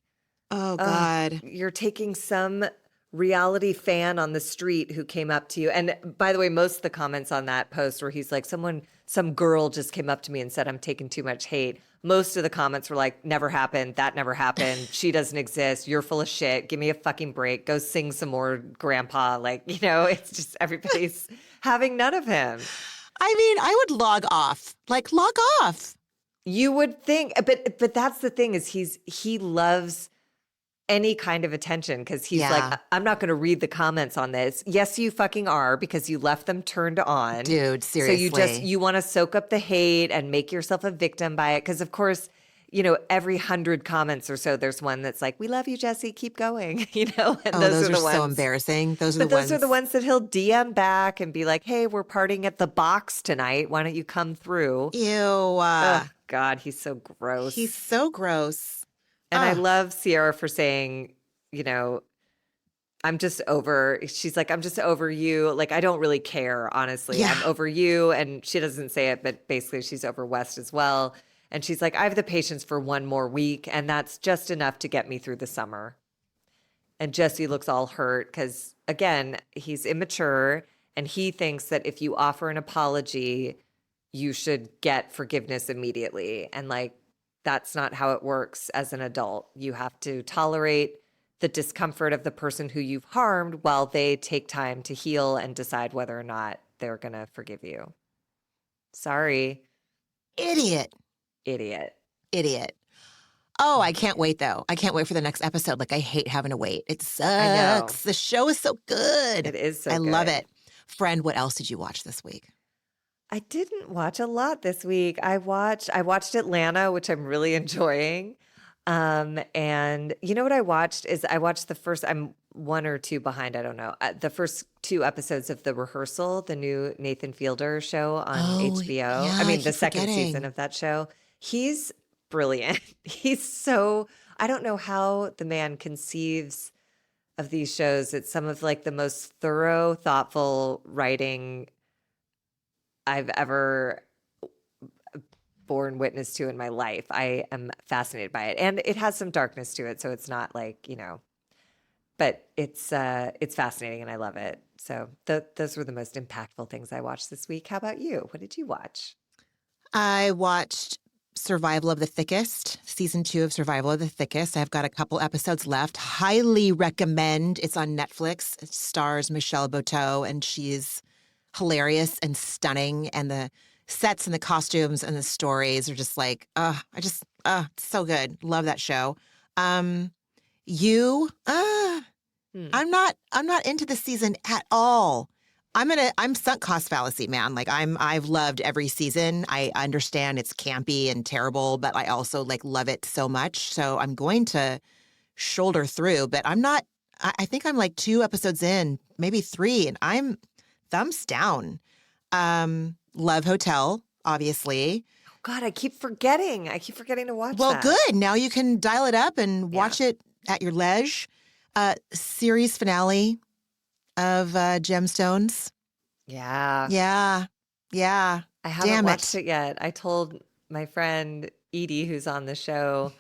Oh, God. You're taking some reality fan on the street who came up to you. And by the way, most of the comments on that post where he's like, some girl just came up to me and said, I'm taking too much hate. Most of the comments were like, never happened. That never happened. She doesn't exist. You're full of shit. Give me a fucking break. Go sing some more, grandpa. Like, it's just everybody's having none of him. I mean, I would log off. Like, log off. You would think, but that's the thing is he loves any kind of attention because he's like, I'm not going to read the comments on this. Yes, you fucking are because you left them turned on. Dude, seriously. So you want to soak up the hate and make yourself a victim by it. Because of course, every 100 comments or so, there's one that's like, we love you, Jesse, keep going. And those are the ones so embarrassing. Those are the ones that he'll DM back and be like, hey, we're partying at the box tonight. Why don't you come through? Ew. Oh, God, he's so gross. He's so gross. And I love Ciara for saying, I'm just over. She's like, I'm just over you. Like, I don't really care, honestly. Yeah. I'm over you. And she doesn't say it, but basically she's over West as well. And she's like, I have the patience for one more week. And that's just enough to get me through the summer. And Jesse looks all hurt because, again, he's immature. And he thinks that if you offer an apology, you should get forgiveness immediately. And like, that's not how it works as an adult. You have to tolerate the discomfort of the person who you've harmed while they take time to heal and decide whether or not they're going to forgive you. Sorry. Idiot. Oh, I can't wait, though. I can't wait for the next episode. Like, I hate having to wait. It sucks. I know. The show is so good. It is so good. I love it. Friend, what else did you watch this week? I didn't watch a lot this week. I watched Atlanta, which I'm really enjoying. And you know what I watched is the first, I'm 1 or 2 behind, I don't know. The first 2 episodes of The Rehearsal, the new Nathan Fielder show on HBO. Yeah, I mean, I the keep second forgetting. season of that show. He's brilliant. I don't know how the man conceives of these shows. It's some of like the most thorough, thoughtful writing I've ever borne witness to in my life. I am fascinated by it. And it has some darkness to it, so it's not like, but it's fascinating and I love it. So those were the most impactful things I watched this week. How about you? What did you watch? I watched Survival of the Thickest, season 2 of Survival of the Thickest. I've got a couple episodes left. Highly recommend. It's on Netflix. It stars Michelle Buteau, and she's hilarious and stunning. And the sets and the costumes and the stories are just like, it's so good. Love that show. I'm not into this season at all. I'm sunk cost fallacy, man. Like I've loved every season. I understand it's campy and terrible, but I also like love it so much. So I'm going to shoulder through, but I'm not, I think I'm like 2 episodes in, maybe 3, and I'm thumbs down. Love Hotel, obviously. God, I keep forgetting. I keep forgetting to watch Well, that. good. Now you can dial it up and watch it at your leisure. Series finale of Gemstones. Yeah. Yeah. Yeah. I haven't Damn watched it. it yet. I told my friend Edie, who's on the show,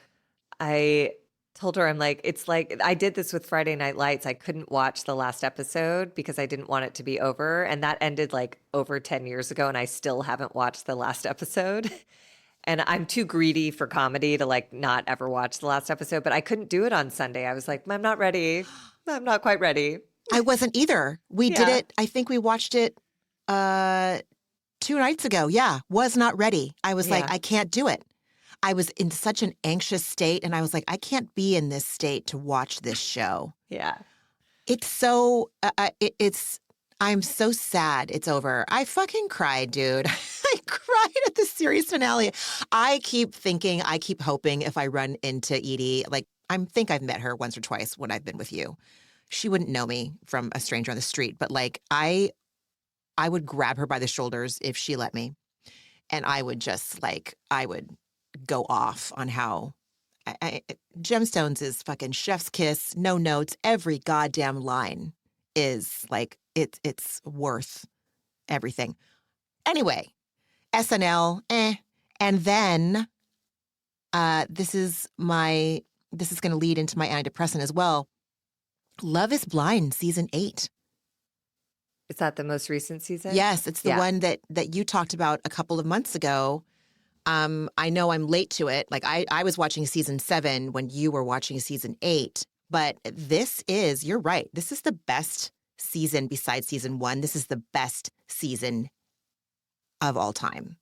I told her, I'm like, it's like I did this with Friday Night Lights. I couldn't watch the last episode because I didn't want it to be over. And that ended like over 10 years ago. And I still haven't watched the last episode. And I'm too greedy for comedy to like not ever watch the last episode. But I couldn't do it on Sunday. I was like, I'm not ready. I'm not quite ready. I wasn't either. We did Yeah. it. I think we watched it 2 nights ago. Yeah. Was not ready. I was like, Yeah. I can't do it. I was in such an anxious state. And I was like, I can't be in this state to watch this show. Yeah. It's so, I'm so sad it's over. I fucking cried, dude. I cried at the series finale. I keep hoping if I run into Edie, like I think I've met her once or twice when I've been with you. She wouldn't know me from a stranger on the street, but like I would grab her by the shoulders if she let me. And I would just like, I would go off on how Gemstones is fucking chef's kiss, no notes. Every goddamn line is like, it's worth everything. Anyway, SNL, and then this is going to lead into my antidepressant as well. Love is Blind, season 8. Is that the most recent season? Yes, it's the one that you talked about a couple of months ago. I know I'm late to it. Like I was watching season 7 when you were watching season 8. But you're right. This is the best season besides season 1. This is the best season of all time.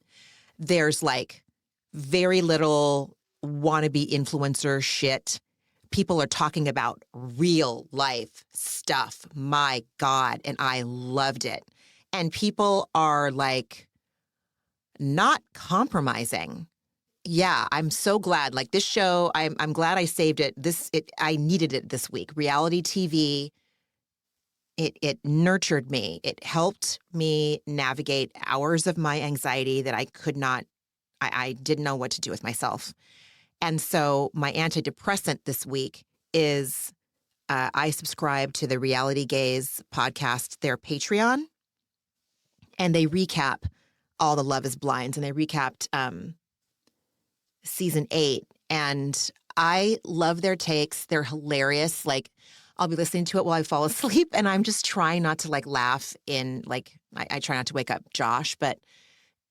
There's like very little wannabe influencer shit. People are talking about real life stuff. My God. And I loved it. And people are like not compromising. Yeah, I'm so glad. Like this show, I'm glad I saved it. I needed it this week. Reality TV, it nurtured me. It helped me navigate hours of my anxiety that I could not, I didn't know what to do with myself. And so my antidepressant this week is I subscribe to the Reality Gaze podcast, their Patreon, and they recap all the Love is Blind, and they recapped season 8. And I love their takes. They're hilarious. Like I'll be listening to it while I fall asleep, and I'm just trying not to like laugh in like, I try not to wake up Josh, but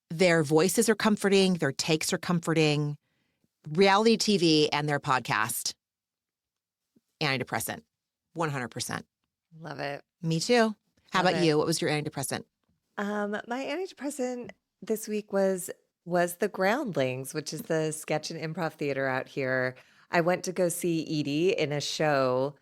their voices are comforting. Their takes are comforting. Reality TV and their podcast, antidepressant, 100%. Love it. Me too. How Love about it. you? What was your antidepressant? My antidepressant this week was The Groundlings, which is the sketch and improv theater out here. I went to go see Edie in a show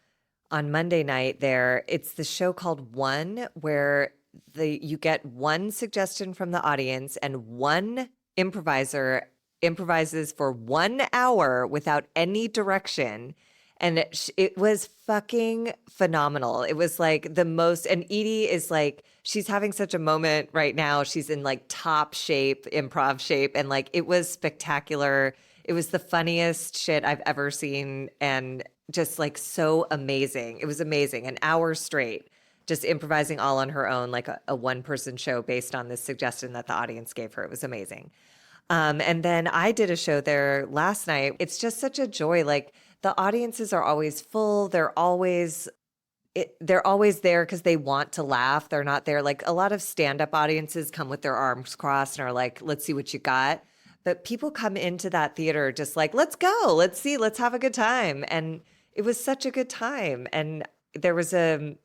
on Monday night there. It's the show called One, where you get one suggestion from the audience and one improviser improvises for 1 hour without any direction. And it was fucking phenomenal. It was like the most, and Edie is like, she's having such a moment right now. She's in like top shape, improv shape. And like, it was spectacular. It was the funniest shit I've ever seen. And just like so amazing. It was amazing. An hour straight, just improvising all on her own, like a one-person show based on this suggestion that the audience gave her. It was amazing. And then I did a show there last night. It's just such a joy. Like the audiences are always full. They're always there because they want to laugh. They're not there. Like a lot of stand-up audiences come with their arms crossed and are like, let's see what you got. But people come into that theater just like, let's go. Let's see. Let's have a good time. And it was such a good time. And there was a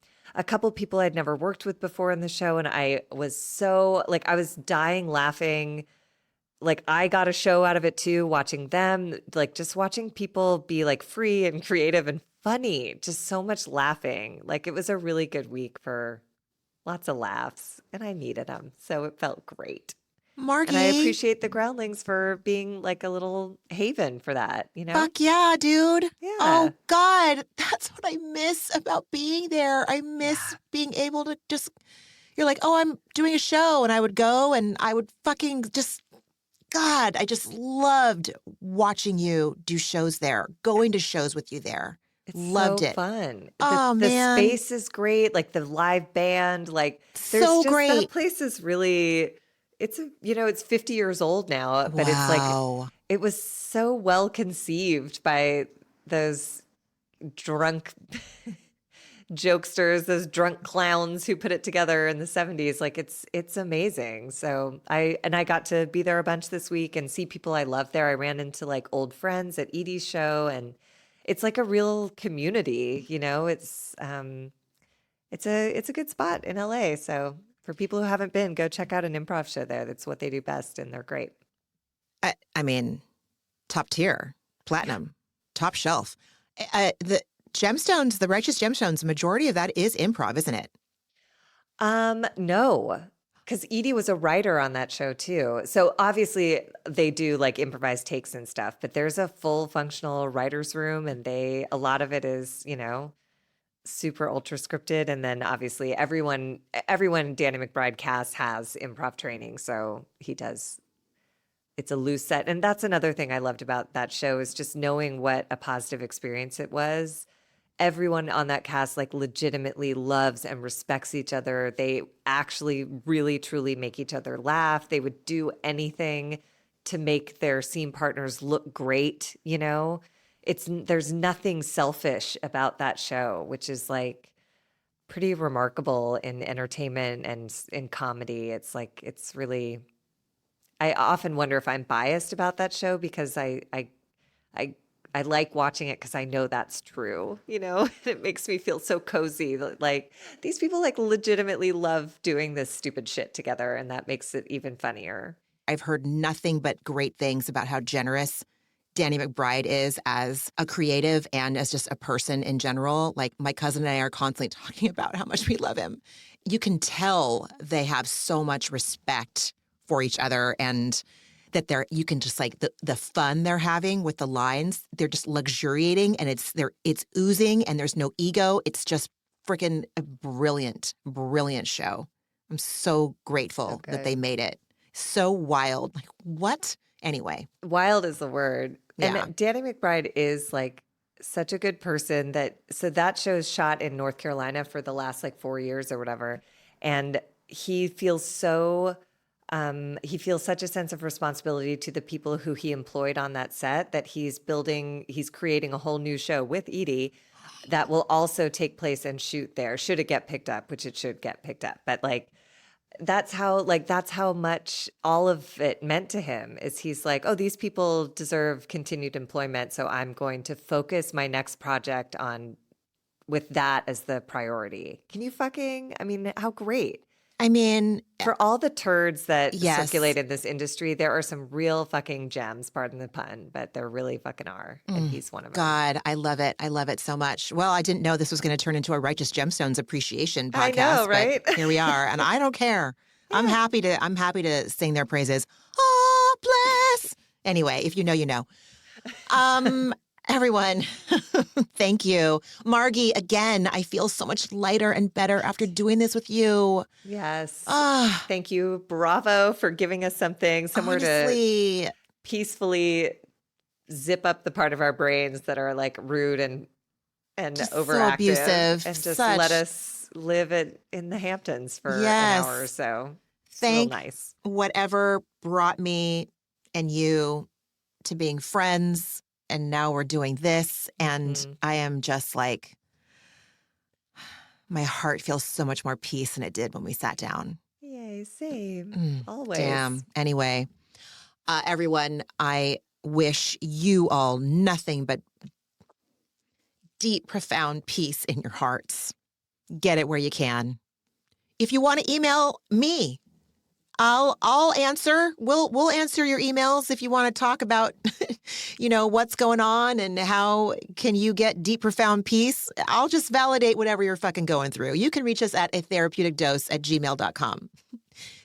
couple people I'd never worked with before in the show. And I was so like, I was dying laughing. like I got a show out of it too, watching them, like just watching people be like free and creative and funny, just so much laughing. Like it was a really good week for lots of laughs, and I needed them. So it felt great. And I Margie, appreciate the Groundlings for being like a little haven for that, you know? fuck yeah, dude. Yeah. Oh, God. That's what I miss about being there. I miss Yeah. being able to just, you're like, oh, I'm doing a show. And I would go and I would fucking just, God, I just loved watching you do shows there, going to shows with you there. It's Loved so it. fun. The Oh, the man. space is great, like the live band, like there's So just that great. place is really it's a it's 50 years old now, but it's like Wow. it was so well conceived by those drunk jokesters, those drunk clowns who put it together in the 70s. Like it's amazing. So I got to be there a bunch this week and see people I love there. I ran into like old friends at Edie's show, and it's like a real community, you know. It's a good spot in LA. So for people who haven't been, go check out an improv show there. That's what they do best, and they're great. I mean, top tier, platinum, top shelf. The Gemstones, the Righteous Gemstones, the majority of that is improv, isn't it? No, because Edie was a writer on that show too. So obviously they do like improvised takes and stuff, but there's a full functional writer's room, and a lot of it is, super ultra scripted. And then obviously everyone Danny McBride cast has improv training. So it's a loose set. And that's another thing I loved about that show is just knowing what a positive experience it was. Everyone on that cast like legitimately loves and respects each other. They actually really truly make each other laugh. They would do anything to make their scene partners look great, you know? There's nothing selfish about that show, which is like pretty remarkable in entertainment and in comedy. It's like it's really I often wonder if I'm biased about that show because I I like watching it because I know that's true, you know? It makes me feel so cozy. Like these people like legitimately love doing this stupid shit together, and that makes it even funnier. I've heard nothing but great things about how generous Danny McBride is as a creative and as just a person in general. Like my cousin and I are constantly talking about how much we love him. You can tell they have so much respect for each other, and that you can just like the fun they're having with the lines, they're just luxuriating, and it's oozing, and there's no ego. It's just freaking a brilliant, brilliant show. I'm so grateful So that they good. made it. So wild. Like what? Anyway, Wild is the word. yeah. And Danny McBride is like such a good person that show's shot in North Carolina for the last like 4 years or whatever. And he feels such a sense of responsibility to the people who he employed on that set that he's creating a whole new show with Edie that will also take place and shoot there. Should it get picked up, which it should get picked up. But that's how much all of it meant to him is he's like, oh, these people deserve continued employment. So I'm going to focus my next project on with that as the priority. I mean, how great. I mean, For all the turds that yes. circulate in this industry, there are some real fucking gems, pardon the pun, but there really fucking are. And he's one of them. God, I love it. I love it so much. Well, I didn't know this was going to turn into a Righteous Gemstones appreciation I know, podcast, but right? here we are, and I don't care. Yeah. I'm happy to sing their praises. Oh, bless. Anyway, if you know, you know. Um, everyone, thank you. Margie, again, I feel so much lighter and better after doing this with you. Yes. Ah, Thank you. Bravo for giving us somewhere to honestly, peacefully zip up the part of our brains that are like rude and just so overactive abusive. and just let Such, us live in the Hamptons for an hour or yes. so. It's real Thank nice. whatever brought me and you to being friends. And now we're doing this. And Mhm. I am just like, my heart feels so much more peace than it did when we sat down. Yay, same. Damn. Always. Anyway, everyone, I wish you all nothing but deep, profound peace in your hearts. Get it where you can. If you want to email me, I'll answer. We'll answer your emails if you want to talk about, what's going on and how can you get deep, profound peace. I'll just validate whatever you're fucking going through. You can reach us at atherapeuticdose@gmail.com.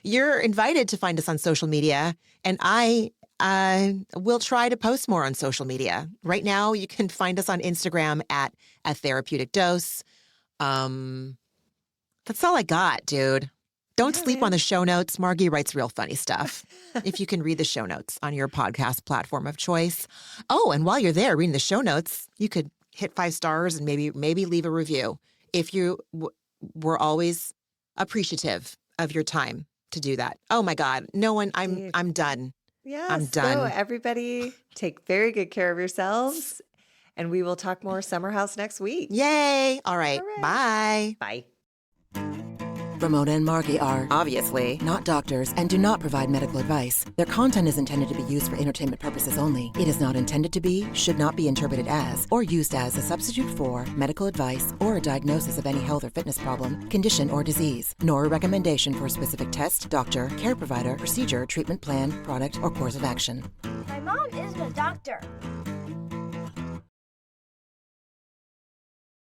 You're invited to find us on social media, and I will try to post more on social media. Right now, you can find us on Instagram at A Therapeutic Dose. That's all I got, dude. Don't sleep on the show notes. Margie writes real funny stuff. If you can read the show notes on your podcast platform of choice. Oh, and while you're there reading the show notes, you could hit 5 stars and maybe leave a review. If you we're always appreciative of your time to do that. Oh my God, no one. I'm done. Yes, I'm done. So everybody, take very good care of yourselves, and we will talk more Summer House next week. Yay! All right. Bye. Bye. Ramona and Margie are, obviously, not doctors and do not provide medical advice. Their content is intended to be used for entertainment purposes only. It is not intended to be, should not be interpreted as, or used as a substitute for medical advice or a diagnosis of any health or fitness problem, condition, or disease, nor a recommendation for a specific test, doctor, care provider, procedure, treatment plan, product, or course of action. My mom isn't a doctor.